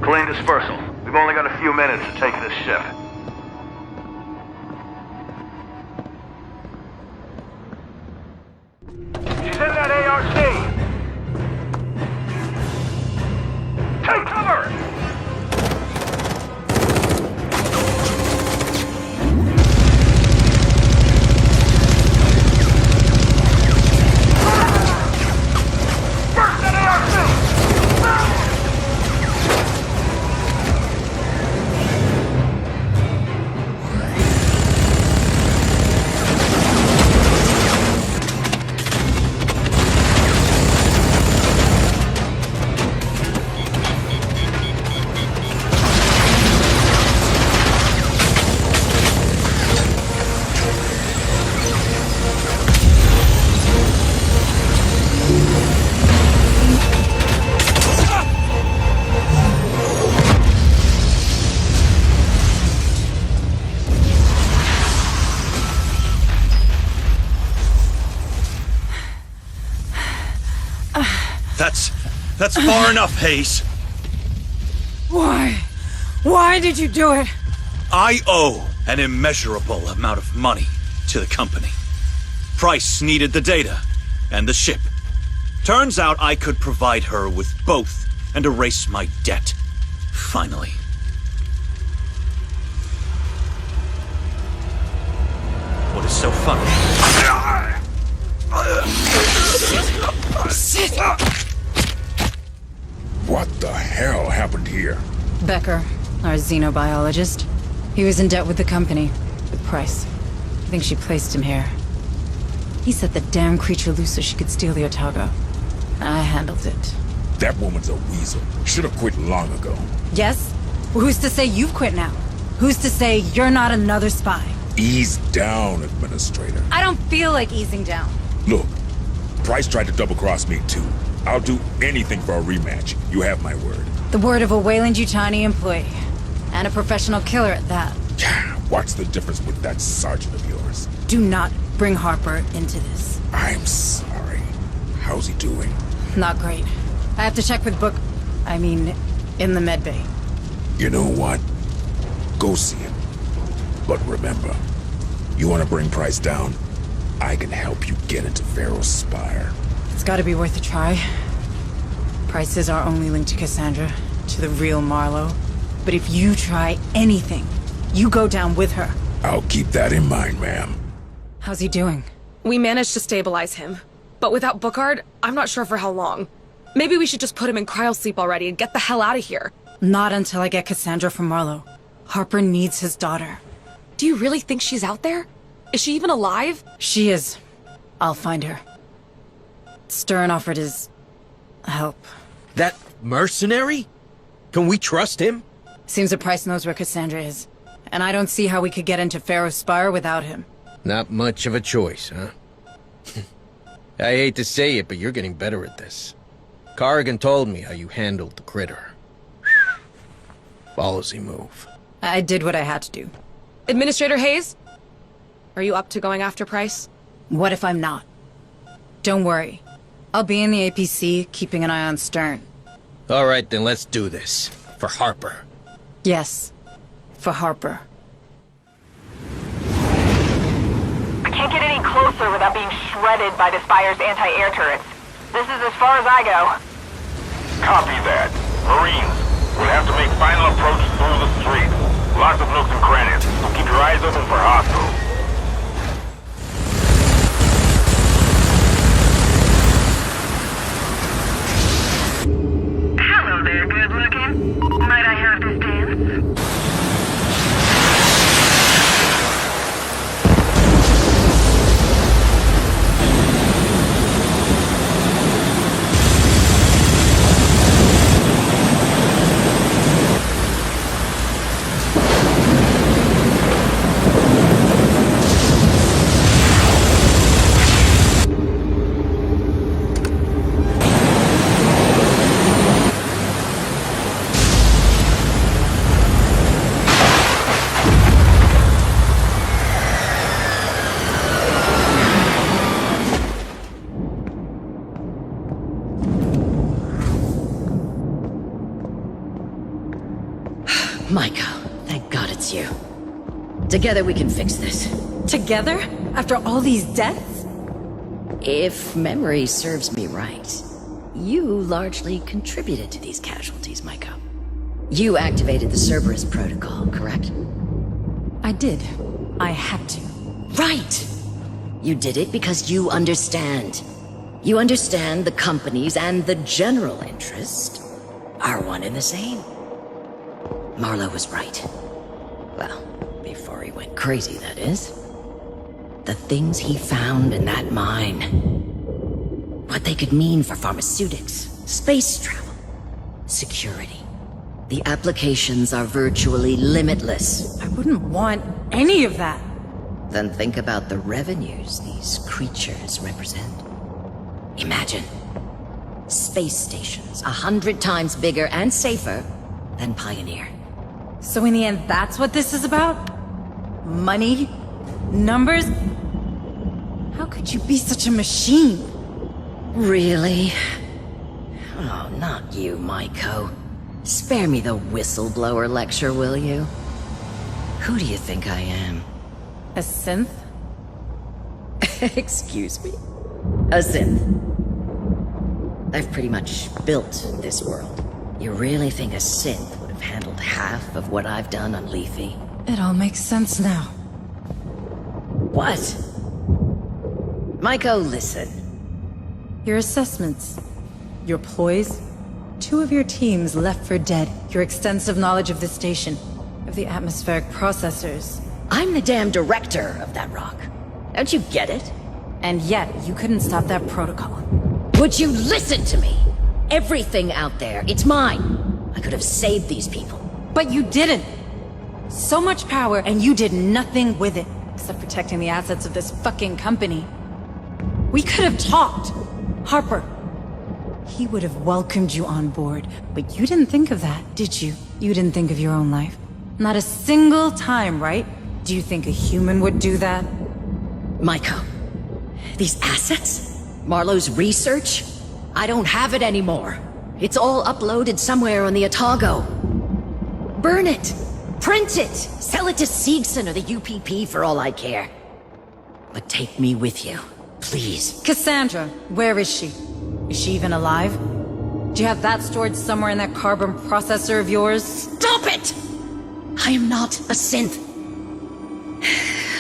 Clean dispersal. We've only got a few minutes to take this ship. She's in that ARC! That's far enough, Hayes. Why? Why did you do it? I owe an immeasurable amount of money to the company. Price needed the data and the ship. Turns out I could provide her with both and erase my debt. Finally. What is so funny? Sit! What the hell happened here? Becker, our xenobiologist. He was in debt with the company. With Price. I think she placed him here. He set the damn creature loose so she could steal the Otago. I handled it. That woman's a weasel. Should have quit long ago. Yes? Well, who's to say you've quit now? Who's to say you're not another spy? Ease down, Administrator. I don't feel like easing down. Look, Price tried to double-cross me too. I'll do anything for a rematch. You have my word. The word of a Weyland-Yutani employee. And a professional killer at that. What's the difference with that sergeant of yours? Do not bring Harper into this. I'm sorry. How's he doing? Not great. I have to check with in the medbay. You know what? Go see him. But remember, you want to bring Price down? I can help you get into Pharaoh's Spire. It's gotta be worth a try. Price is our only link to Cassandra, to the real Marlowe. But if you try anything, you go down with her. I'll keep that in mind, ma'am. How's he doing? We managed to stabilize him. But without Bookard, I'm not sure for how long. Maybe we should just put him in cryosleep already and get the hell out of here. Not until I get Cassandra from Marlowe. Harper needs his daughter. Do you really think she's out there? Is she even alive? She is. I'll find her. Stern offered his help. That mercenary? Can we trust him? Seems that Price knows where Cassandra is. And I don't see how we could get into Pharaoh's Spire without him. Not much of a choice, huh? I hate to say it, but you're getting better at this. Corrigan told me how you handled the critter. Ballsy move. I did what I had to do. Administrator Hayes? Are you up to going after Price? What if I'm not? Don't worry. I'll be in the APC, keeping an eye on Stern. All right, then let's do this. For Harper. Yes. For Harper. I can't get any closer without being shredded by the Spire's anti-air turrets. This is as far as I go. Copy that. Marines, we'll have to make final approach through the street. Lots of nooks and crannies, so keep your eyes open for hostiles. Hello there, good looking. Might I have this dance? Michael, thank God it's you. Together we can fix this. Together? After all these deaths? If memory serves me right, you largely contributed to these casualties, Michael. You activated the Cerberus protocol, correct? I did. I had to. Right! You did it because you understand. You understand the companies and the general interest are one and the same. Marlowe was right. Well, before he went crazy, that is. The things he found in that mine. What they could mean for pharmaceutics, space travel, security. The applications are virtually limitless. I wouldn't want any of that. Then think about the revenues these creatures represent. Imagine. Space stations 100 times bigger and safer than Pioneer. So in the end, that's what this is about? Money? Numbers? How could you be such a machine? Really? Oh, not you, Maiko. Spare me the whistleblower lecture, will you? Who do you think I am? A synth? Excuse me? A synth. I've pretty much built this world. You really think a synth would have handled half of what I've done on Lethe? It all makes sense now. What? Maiko, listen. Your assessments, your ploys, 2 of your teams left for dead, your extensive knowledge of the station, of the atmospheric processors. I'm the damn director of that rock. Don't you get it? And yet, you couldn't stop that protocol. Would you listen to me? Everything out there, it's mine. I could have saved these people. But you didn't! So much power, and you did nothing with it, except protecting the assets of this fucking company. We could have talked. Harper. He would have welcomed you on board, but you didn't think of that, did you? You didn't think of your own life. Not a single time, right? Do you think a human would do that? Maiko, these assets? Marlowe's research? I don't have it anymore. It's all uploaded somewhere on the Otago. Burn it! Print it! Sell it to Seegson or the UPP for all I care. But take me with you, please. Cassandra, where is she? Is she even alive? Do you have that stored somewhere in that carbon processor of yours? Stop it! I am not a synth.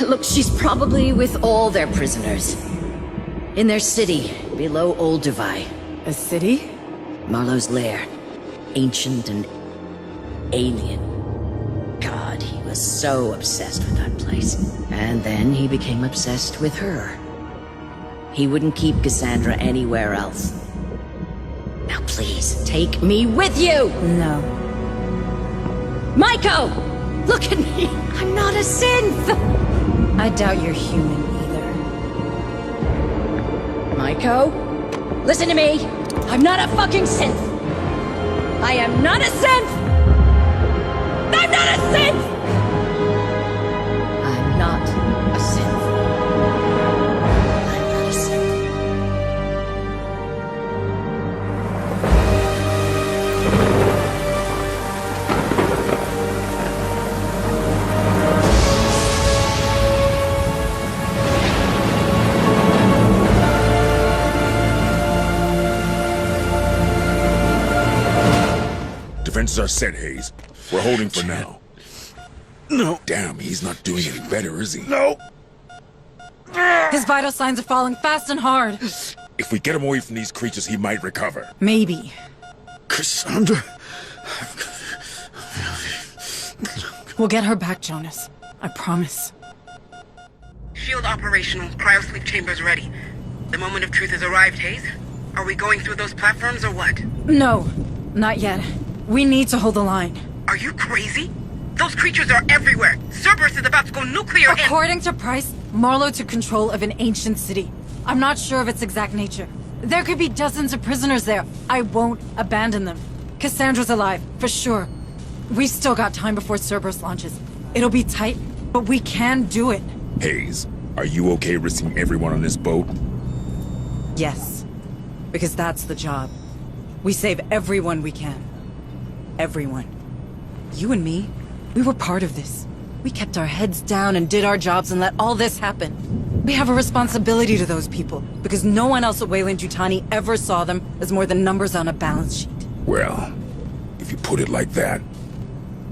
Look, she's probably with all their prisoners. In their city, below Old Dubai. A city? Marlowe's lair. Ancient and alien. God, he was so obsessed with that place. And then he became obsessed with her. He wouldn't keep Cassandra anywhere else. Now please, take me with you! No. Maiko! Look at me! I'm not a synth! I doubt you're human either. Maiko? Listen to me! I'm not a fucking synth! I am not a synth! I'm not a synth! I'm not a synth. I'm not a synth. Defenses are set, Hayes. We're holding for now. No. Damn, he's not doing any better, is he? No. His vital signs are falling fast and hard. If we get him away from these creatures, he might recover. Maybe. Cassandra. We'll get her back, Jonas. I promise. Shield operational. Cryosleep chambers ready. The moment of truth has arrived, Hayes. Are we going through those platforms or what? No, not yet. We need to hold the line. Are you crazy? Those creatures are everywhere. Cerberus is about to go nuclear. According to Price, Marlowe took control of an ancient city. I'm not sure of its exact nature. There could be dozens of prisoners there. I won't abandon them. Cassandra's alive, for sure. We've still got time before Cerberus launches. It'll be tight, but we can do it. Hayes, are you okay risking everyone on this boat? Yes. Because that's the job. We save everyone we can. Everyone. You and me, we were part of this. We kept our heads down and did our jobs and let all this happen. We have a responsibility to those people, because no one else at Weyland-Yutani ever saw them as more than numbers on a balance sheet. Well, if you put it like that,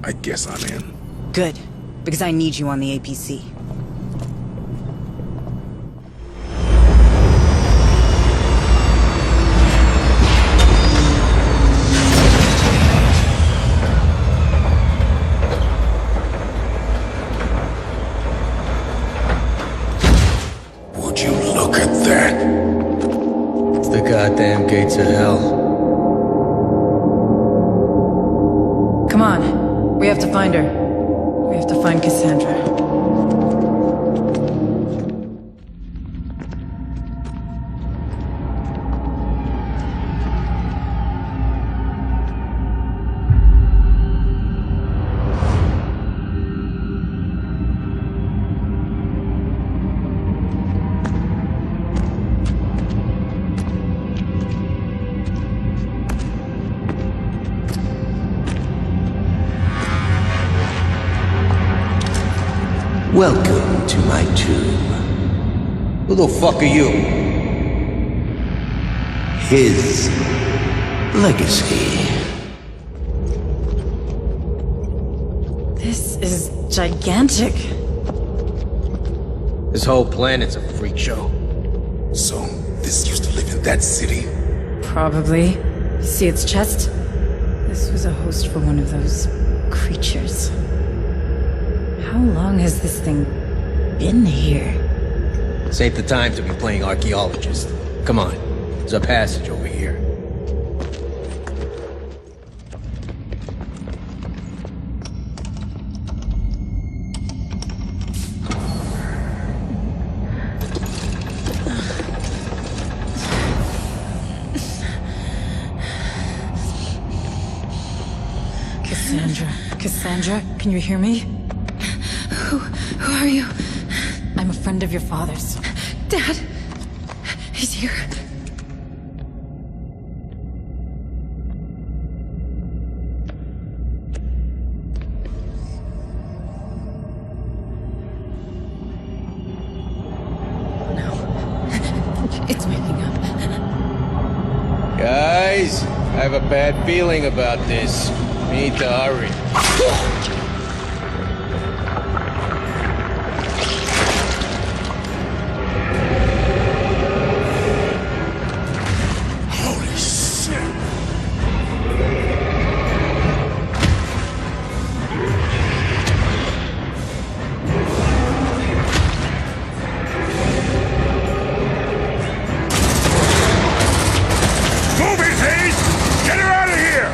I guess I'm in. Good, because I need you on the APC. Would you look at that? It's the goddamn gates of hell. Come on. We have to find her. We have to find Cassandra. Welcome to my tomb. Who the fuck are you? His legacy. This is gigantic. This whole planet's a freak show. So, this used to live in that city? Probably. See its chest? This was a host for one of those creatures. How long has this thing been here? This ain't the time to be playing archaeologist. Come on, there's a passage over here. Cassandra, can you hear me? Who are you? I'm a friend of your father's. Dad! He's here. It's waking up. Guys, I have a bad feeling about this. We need to hurry. Holy shit! Move it, Hayes! Get her out of here!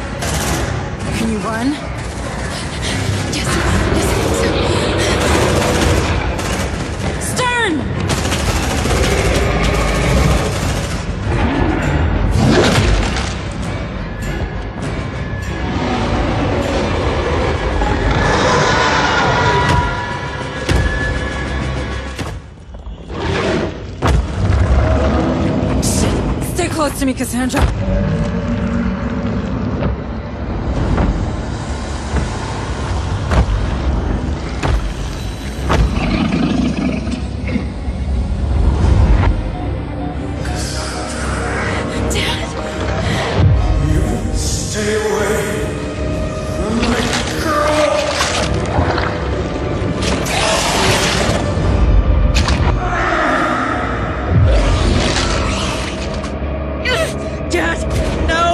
Can you run? Yes. Stern! Stay close to me, Cassandra. Stay away from my girl! Dad, no!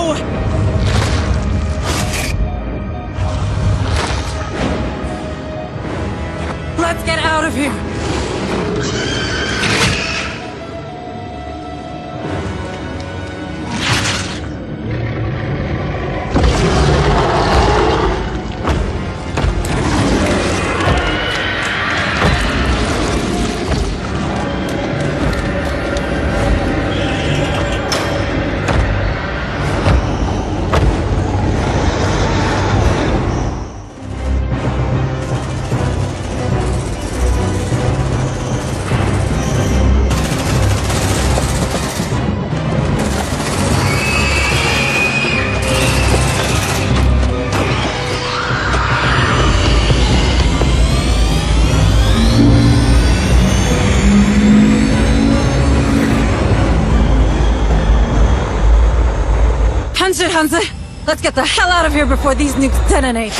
Let's get out of here! Punch it, Hansa! Let's get the hell out of here before these nukes detonate!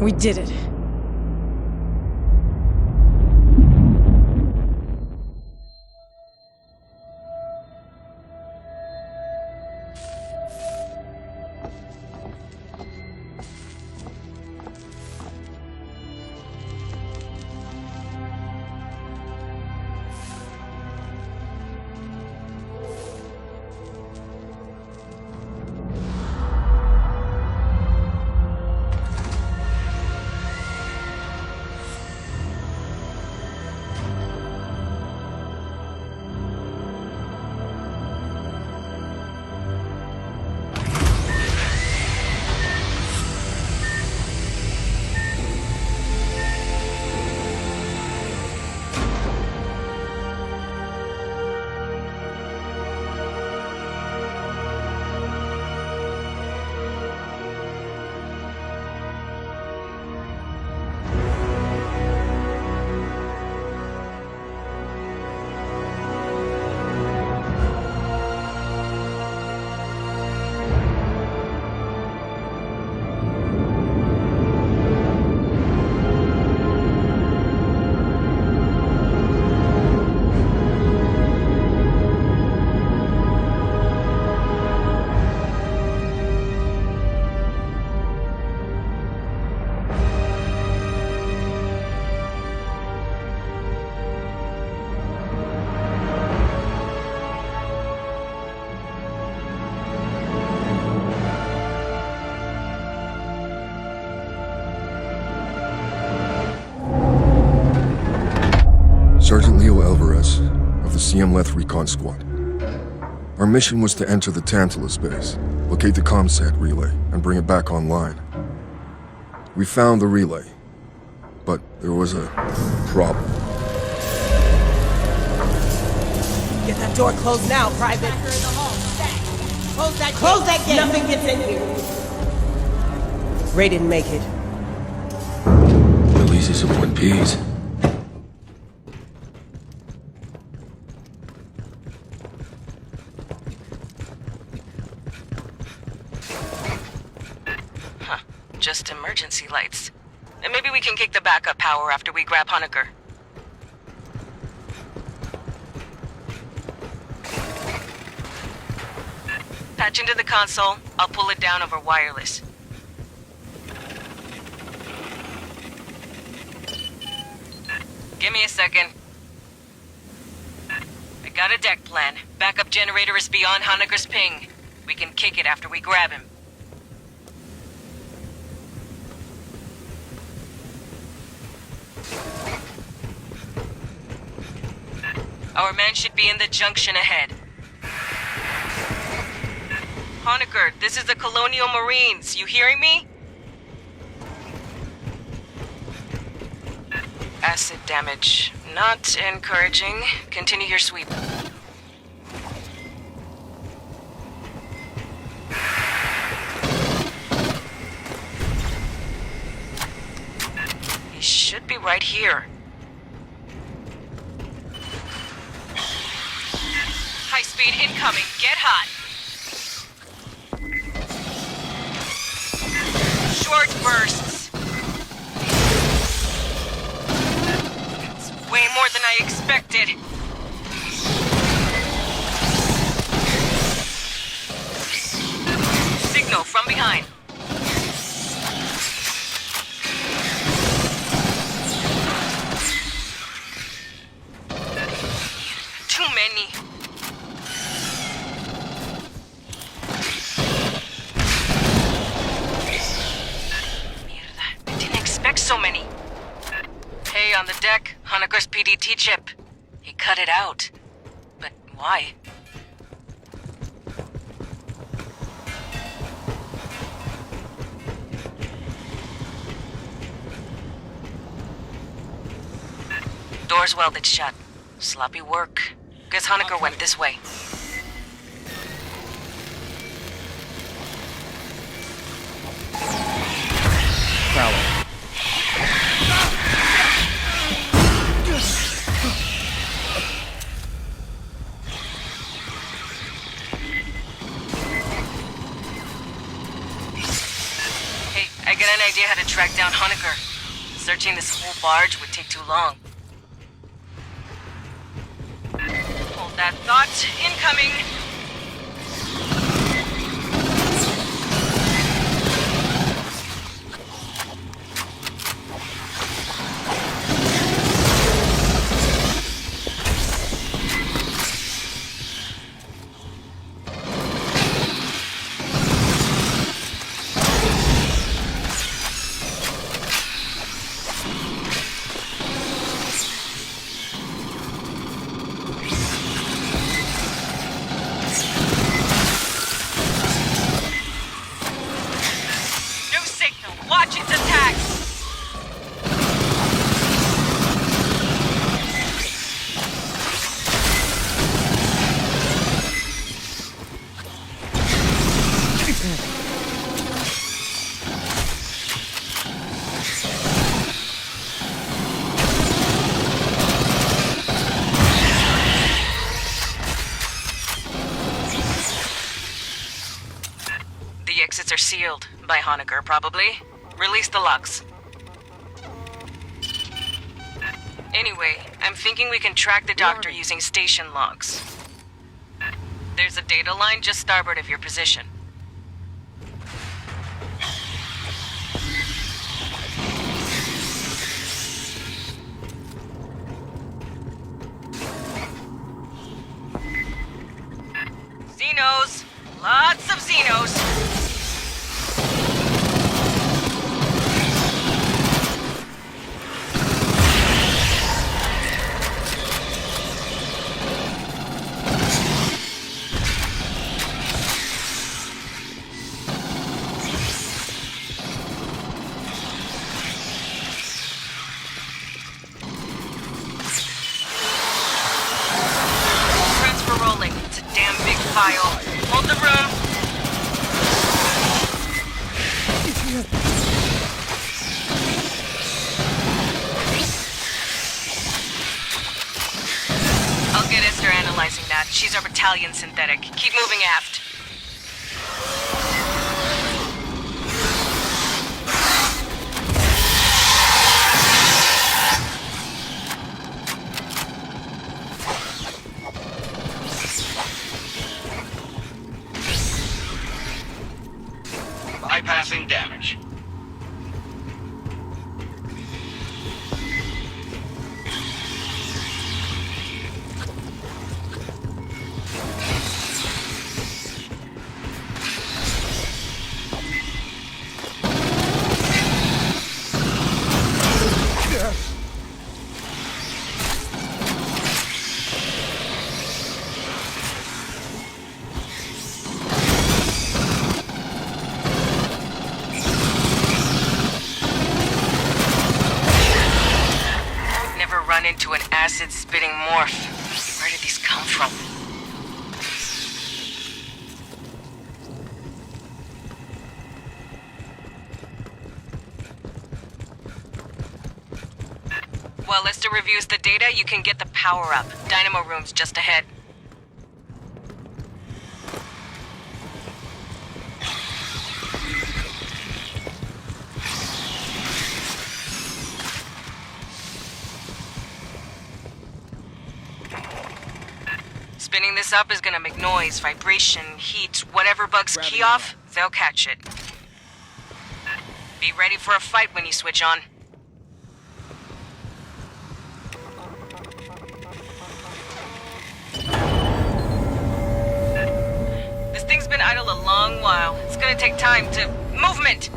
We did it. Sergeant Leo Alvarez of the CM Leth Recon Squad. Our mission was to enter the Tantalus base, locate the ComSat relay, and bring it back online. We found the relay, but there was a problem. Get that door closed now, Private. Close that gate. Nothing gets in here. Ray didn't make it. At least he's some one piece. Just emergency lights. And maybe we can kick the backup power after we grab Honecker. Patch into the console. I'll pull it down over wireless. Give me a second. I got a deck plan. Backup generator is beyond Honecker's ping. We can kick it after we grab him. Our men should be in the junction ahead. Honecker, this is the Colonial Marines. You hearing me? Acid damage. Not encouraging. Continue your sweep. He should be right here. High speed incoming. Get hot. Short bursts. It's way more than I expected. Signal from behind. Too many. So many. Hey, on the deck, Honecker's PDT chip. He cut it out. But why? Door's welded shut. Sloppy work. Guess Honecker went this way. Prowler. I get an idea how to track down Honecker. Searching this whole barge would take too long. Hold that thought. Incoming! Watch its attack! The exits are sealed by Honecker, probably. Release the locks. Anyway, I'm thinking we can track the doctor using station logs. There's a data line just starboard of your position. Xenos! Lots of Xenos! Hold the room. I'll get Esther analyzing that. She's our battalion synthetic. Keep moving aft. Bypassing damage. Into an acid-spitting morph. Where did these come from? While Lister reviews the data, you can get the power-up. Dynamo room's just ahead. Spinning this up is gonna make noise, vibration, heat, whatever bugs key off, they'll catch it. Be ready for a fight when you switch on. This thing's been idle a long while. It's gonna take time to... Movement!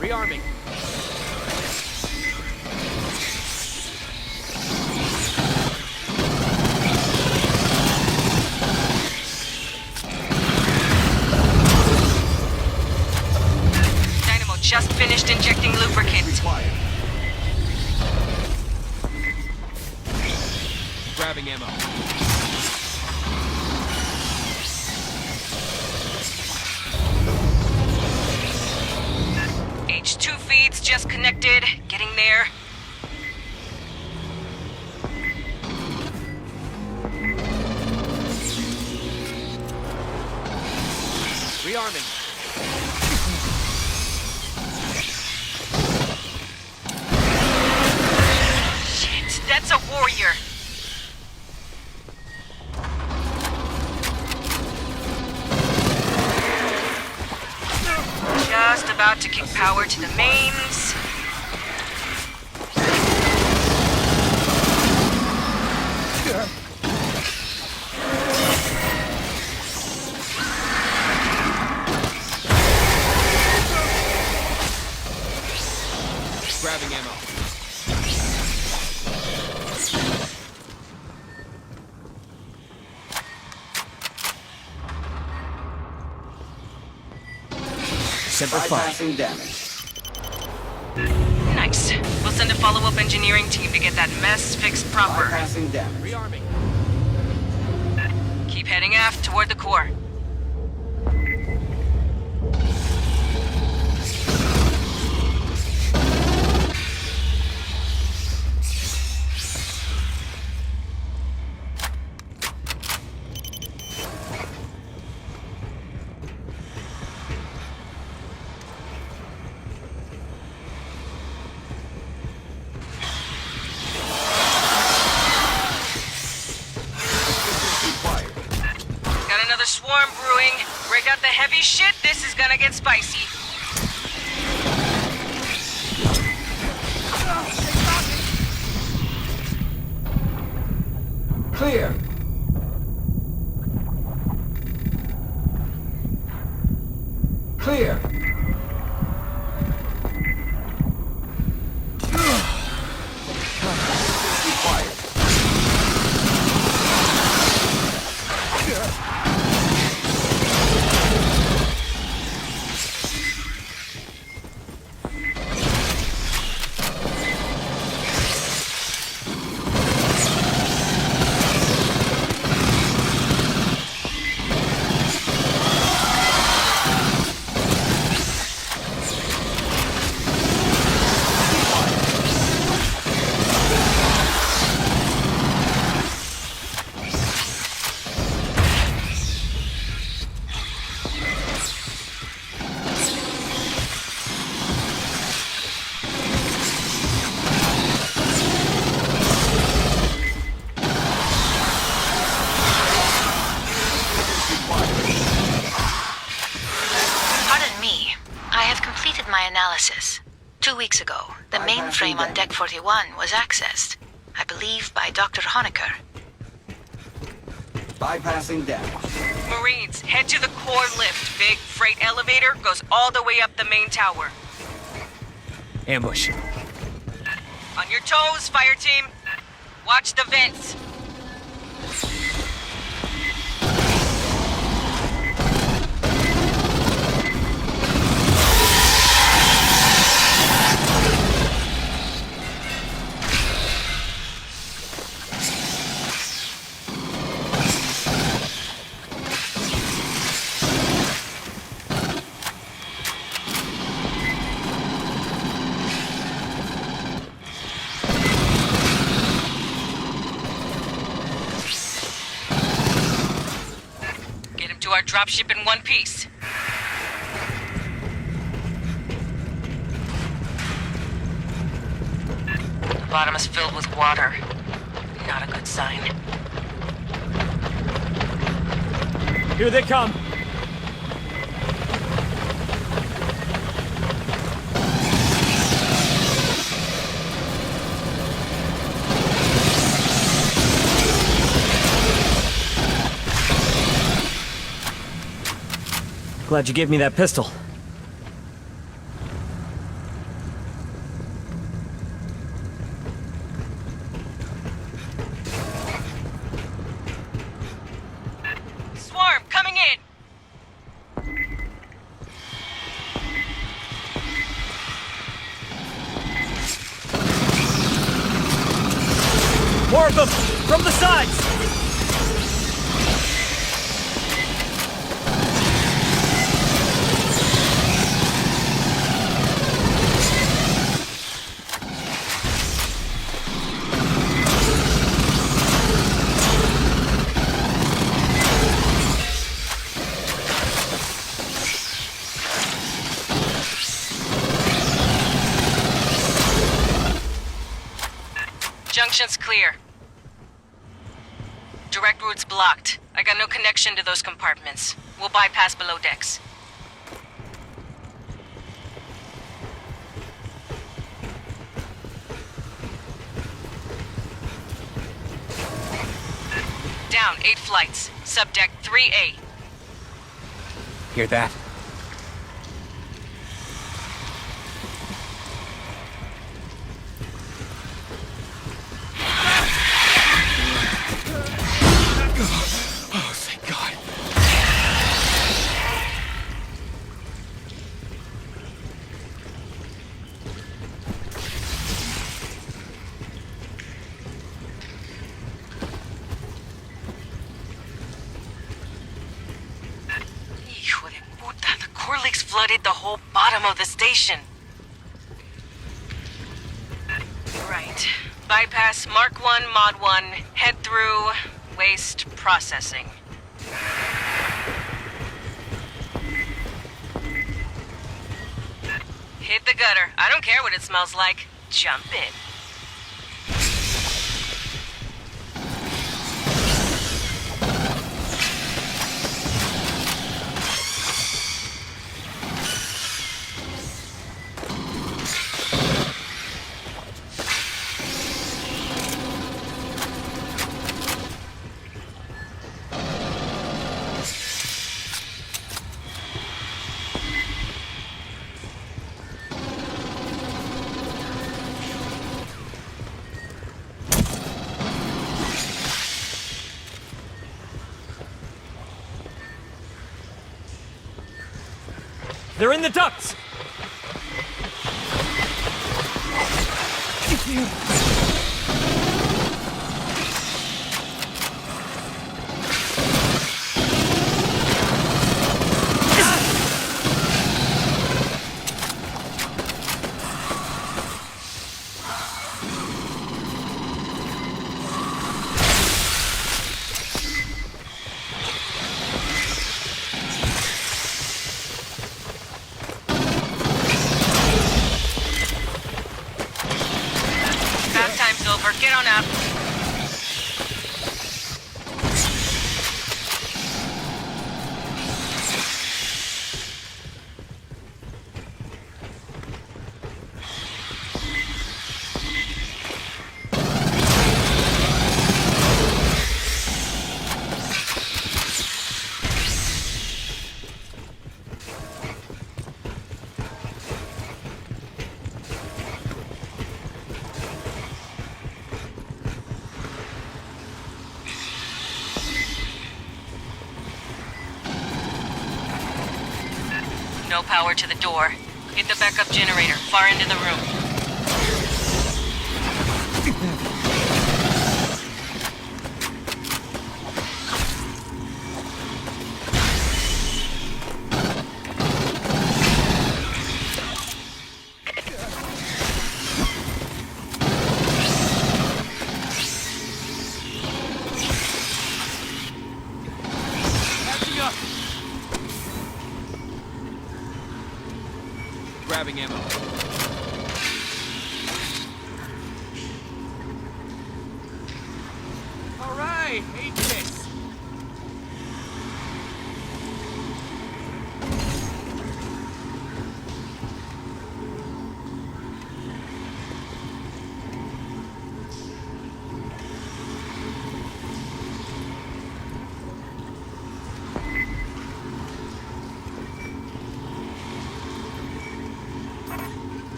Rearming. Dynamo just finished injecting lubricant. Grabbing ammo. H2 feeds just connected. Getting there. Rearming. Shit, that's a warrior. Just about to kick power to the mains. Grabbing ammo. Semper Fi. Bypassing damage. Nice. We'll send a follow-up engineering team to get that mess fixed proper. Bypassing damage. Rearming. Keep heading aft toward the core. Got another swarm brewing. Break out the heavy shit, this is gonna get spicy. Clear. Clear. Pardon me. I have completed my analysis. 2 weeks ago, the mainframe on Deck 41 was accessed. I believe by Dr. Honecker. Bypassing damage. Marines, head to the core lift. Big freight elevator goes all the way up the main tower. Ambush. On your toes, fire team. Watch the vents. Get him to our dropship in one piece. The bottom is filled with water. Not a good sign. Here they come. Glad you gave me that pistol. Swarm, coming in! More of them! From the side! sides! Junction's clear. Direct route's blocked. I got no connection to those compartments. We'll bypass below decks. Down 8 flights. Subdeck 3A. Hear that? Oh, thank God. Hijo de puta, the Corlicks flooded the whole bottom of the station. Right. Bypass Mark 1, Mod 1, head through waste processing. Hit the gutter. I don't care what it smells like. Jump in. They're in the ducts! Fast time's over. Get on out. No power to the door. Hit the backup generator, far into the room. Catching up! Grabbing ammo. All right, hate this.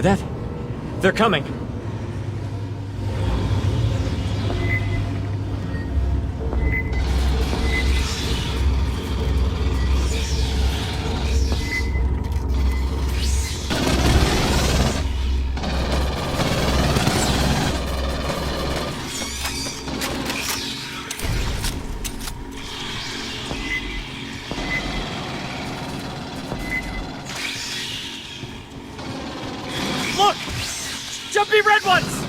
Hear that? They're coming. Look! Jumpy red ones!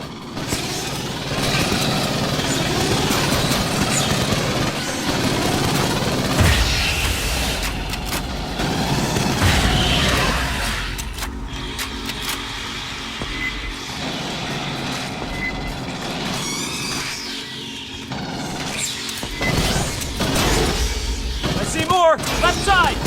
I see more! Left side!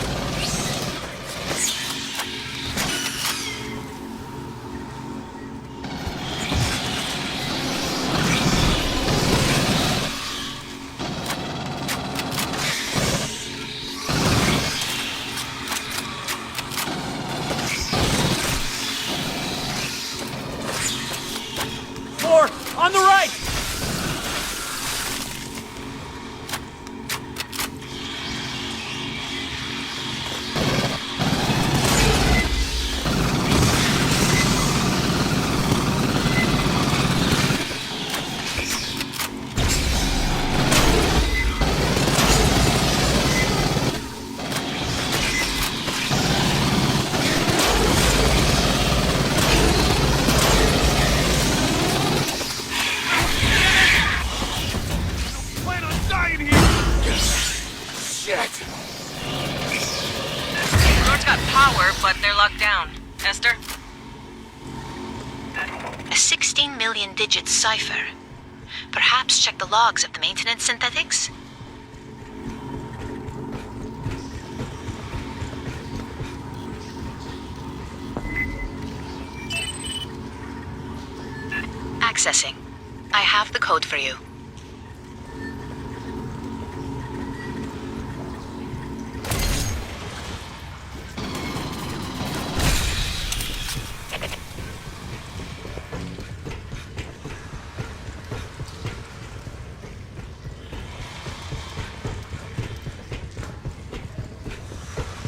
More! On the right! Plan on dying here! Shit! Road's got power, but they're locked down. Esther? A 16 million digit cipher. Perhaps check the logs of the maintenance synthetics? Accessing. I have the code for you.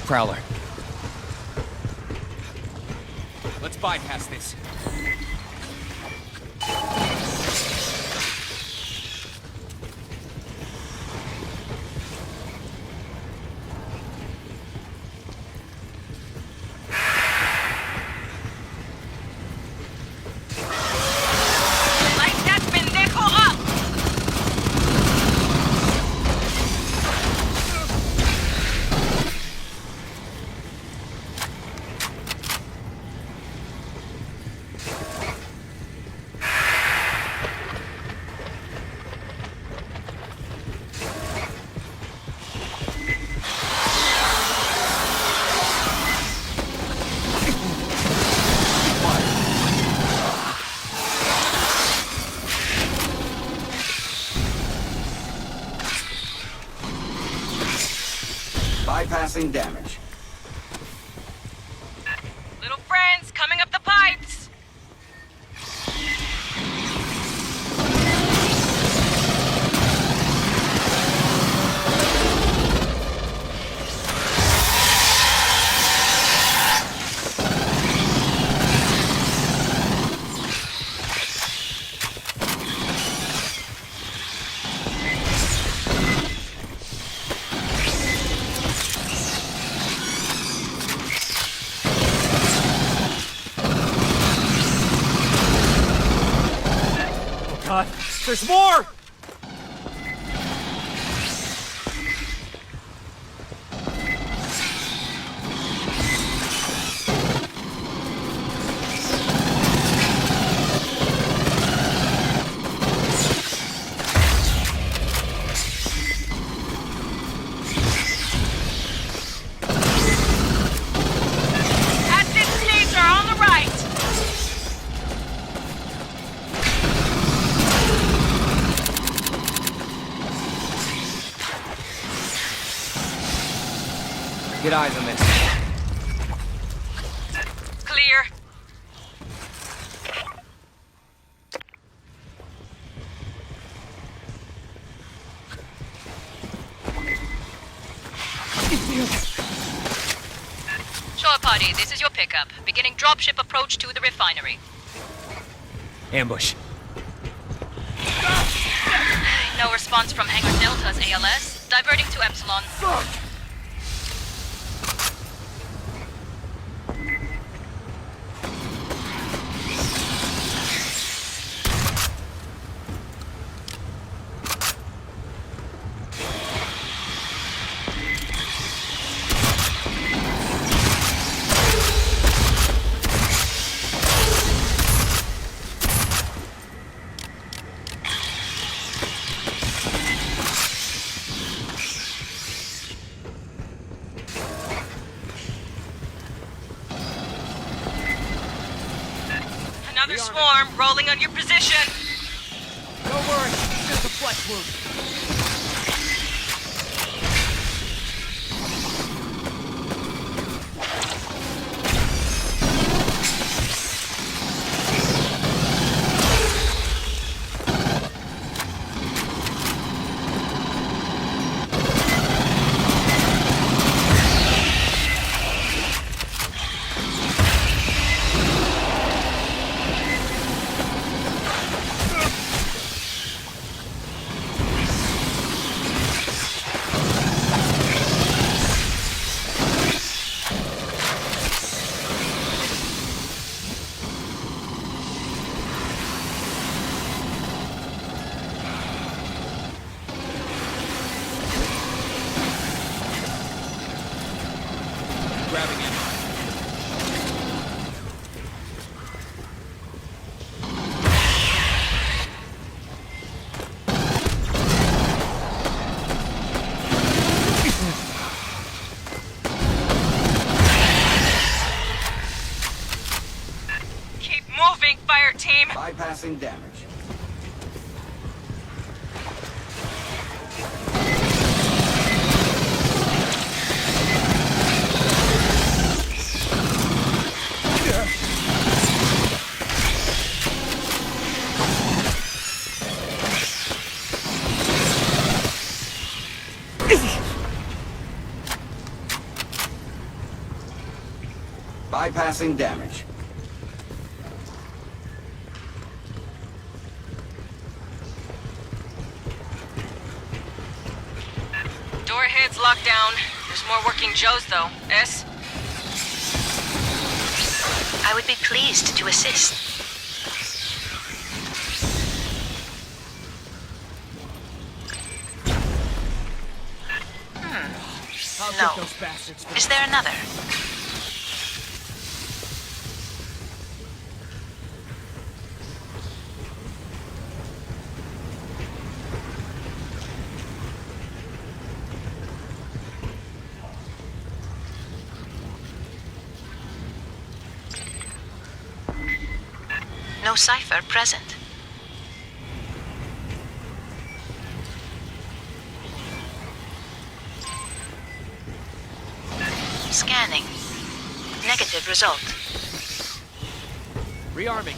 Prowler. Let's bypass this. Light that pendejo up! Bypassing damage. Little friends, coming up the pipes! God, there's more! Acid laser on the right! Get eyes on this. Clear. Party, this is your pickup. Beginning dropship approach to the refinery. Ambush. No response from Hangar Delta's ALS. Diverting to Epsilon. Another swarm rolling on your position. Don't worry, it's just a flesh wound. Grabbing it. Keep moving, fire team. Bypassing damage. Bypassing damage. Door ahead's locked down. There's more working Joes, though. S? I would be pleased to assist. I'll No. get those bastards for Is there another? No cipher present. Scanning. Negative result. rearming.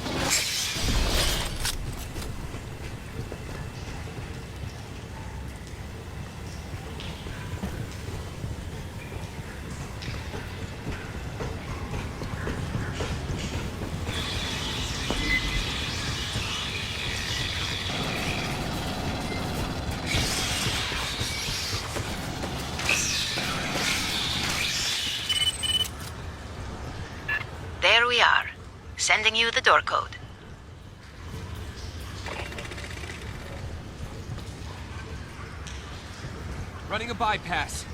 There we are. Sending you the door code. Running a bypass.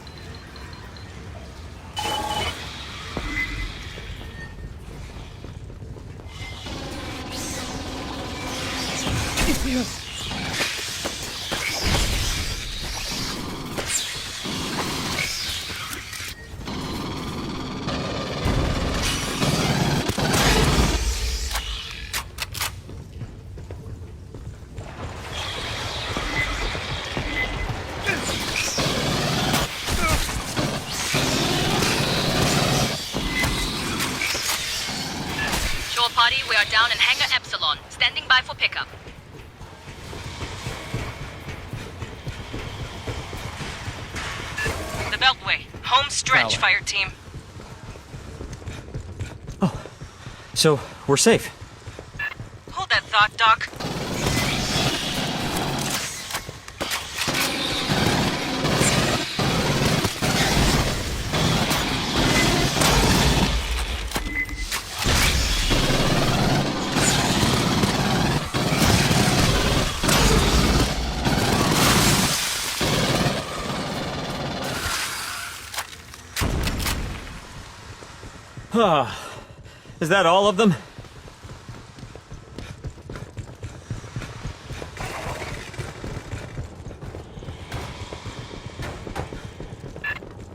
Party, we are down in Hangar Epsilon, standing by for pickup. The Beltway, home stretch, Power. fire team. So, we're safe. Hold that thought, Doc. Is that all of them?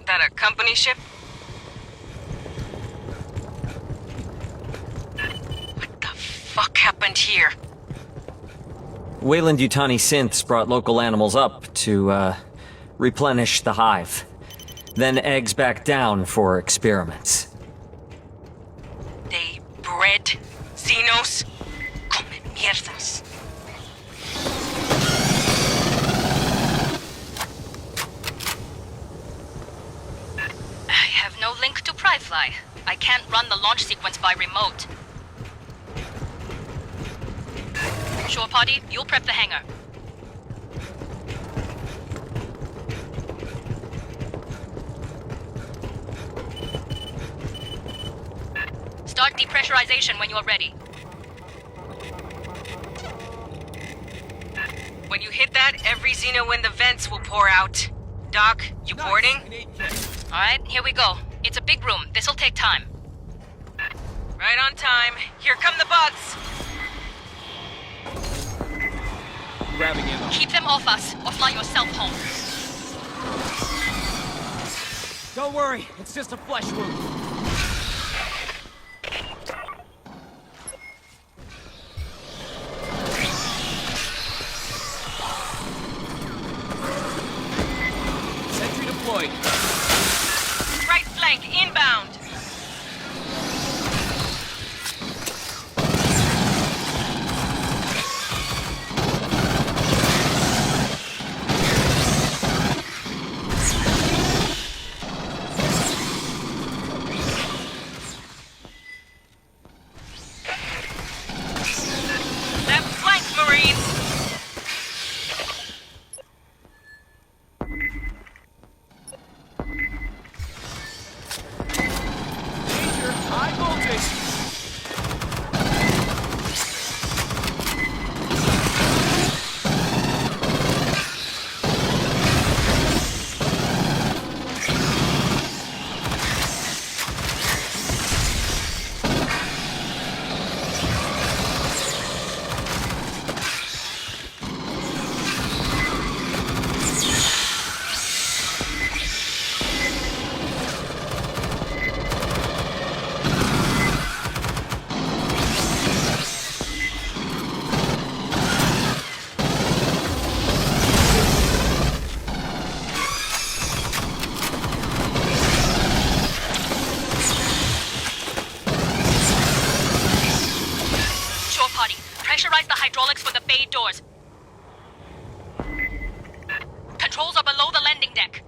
That a company ship? What the fuck happened here? Weyland-Yutani synths brought local animals up to, replenish the hive. Then eggs back down for experiments. They bred Xenos? Come mierdas. I have no link to Pryfly. I can't run the launch sequence by remote. Shore Party, you'll prep the hangar. Start depressurization when you're ready. When you hit that, every Xeno in the vents will pour out. Doc, you boarding? Alright, here we go. It's a big room. This'll take time. Right on time. Here come the bugs. Grabbing ammo. Keep them off us, or fly yourself home. Don't worry, it's just a flesh wound. Sentry deployed. Right flank, inbound. Left flank, Marines. Danger, high voltage. Shore Party, pressurize the hydraulics for the bay doors. Controls are below the landing deck.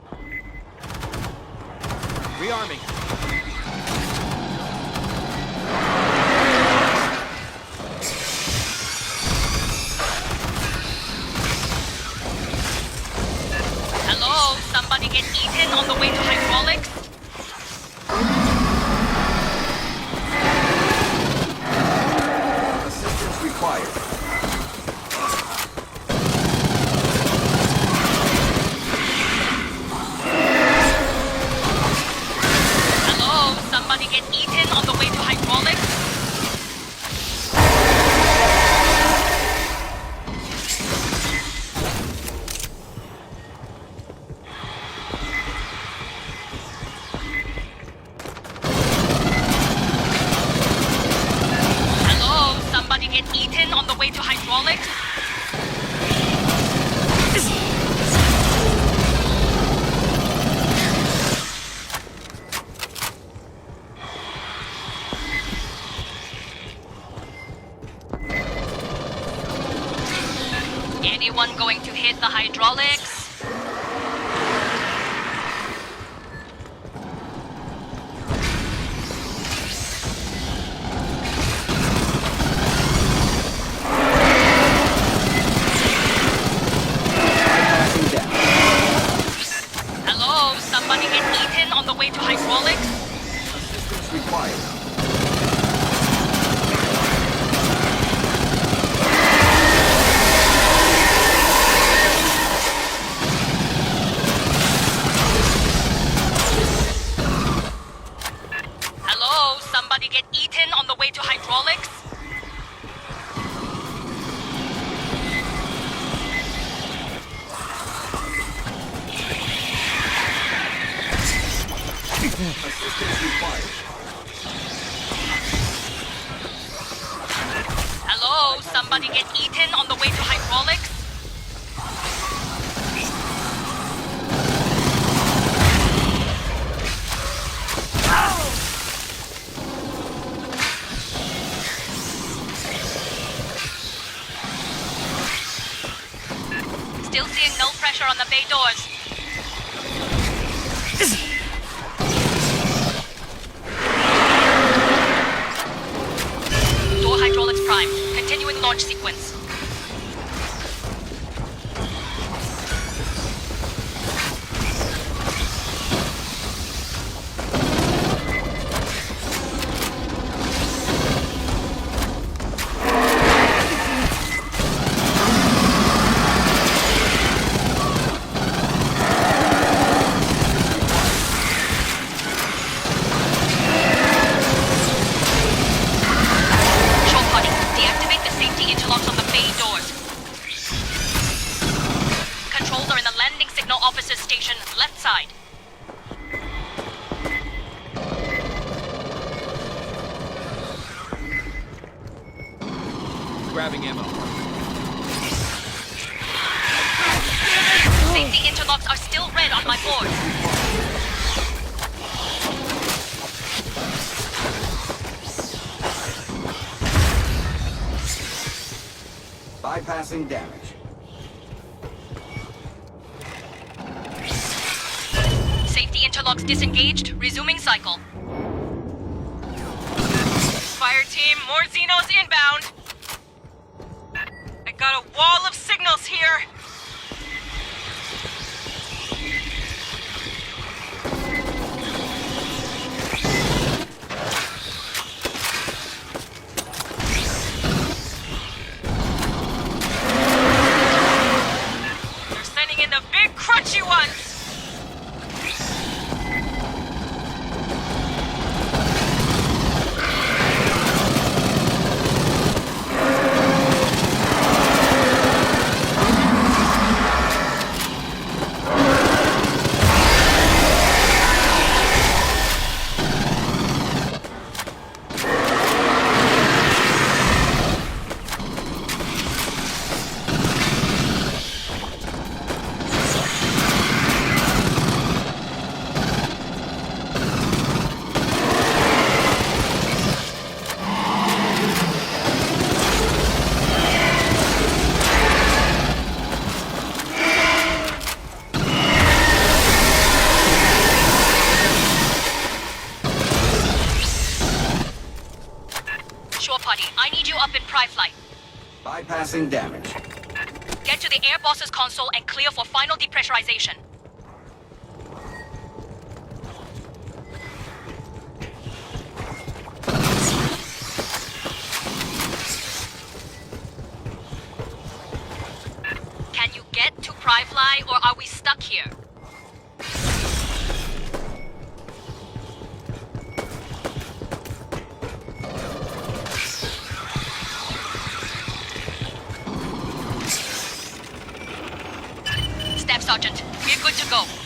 Rearming. Hello? Somebody get eaten on the way to hydraulics? Assistance required. Hello? Somebody get eaten on the way to hydraulics? Hello? Somebody get eaten on the way to hydraulics? Anyone going to hit the hydraulics? somebody get eaten on the way to hydraulics? Still seeing no pressure on the bay doors. Door hydraulics prime. Continuing launch sequence. Grabbing ammo. Safety interlocks are still red on my board. Bypassing damage. Safety interlocks disengaged. Resuming cycle. Fire team, more Xenos inbound. I got a wall of signals here. They're sending in the big crunchy ones. Bypassing damage. Get to the air boss's console and clear for final depressurization. Can you get to Pryfly, or are we stuck here? Sergeant, we're good to go.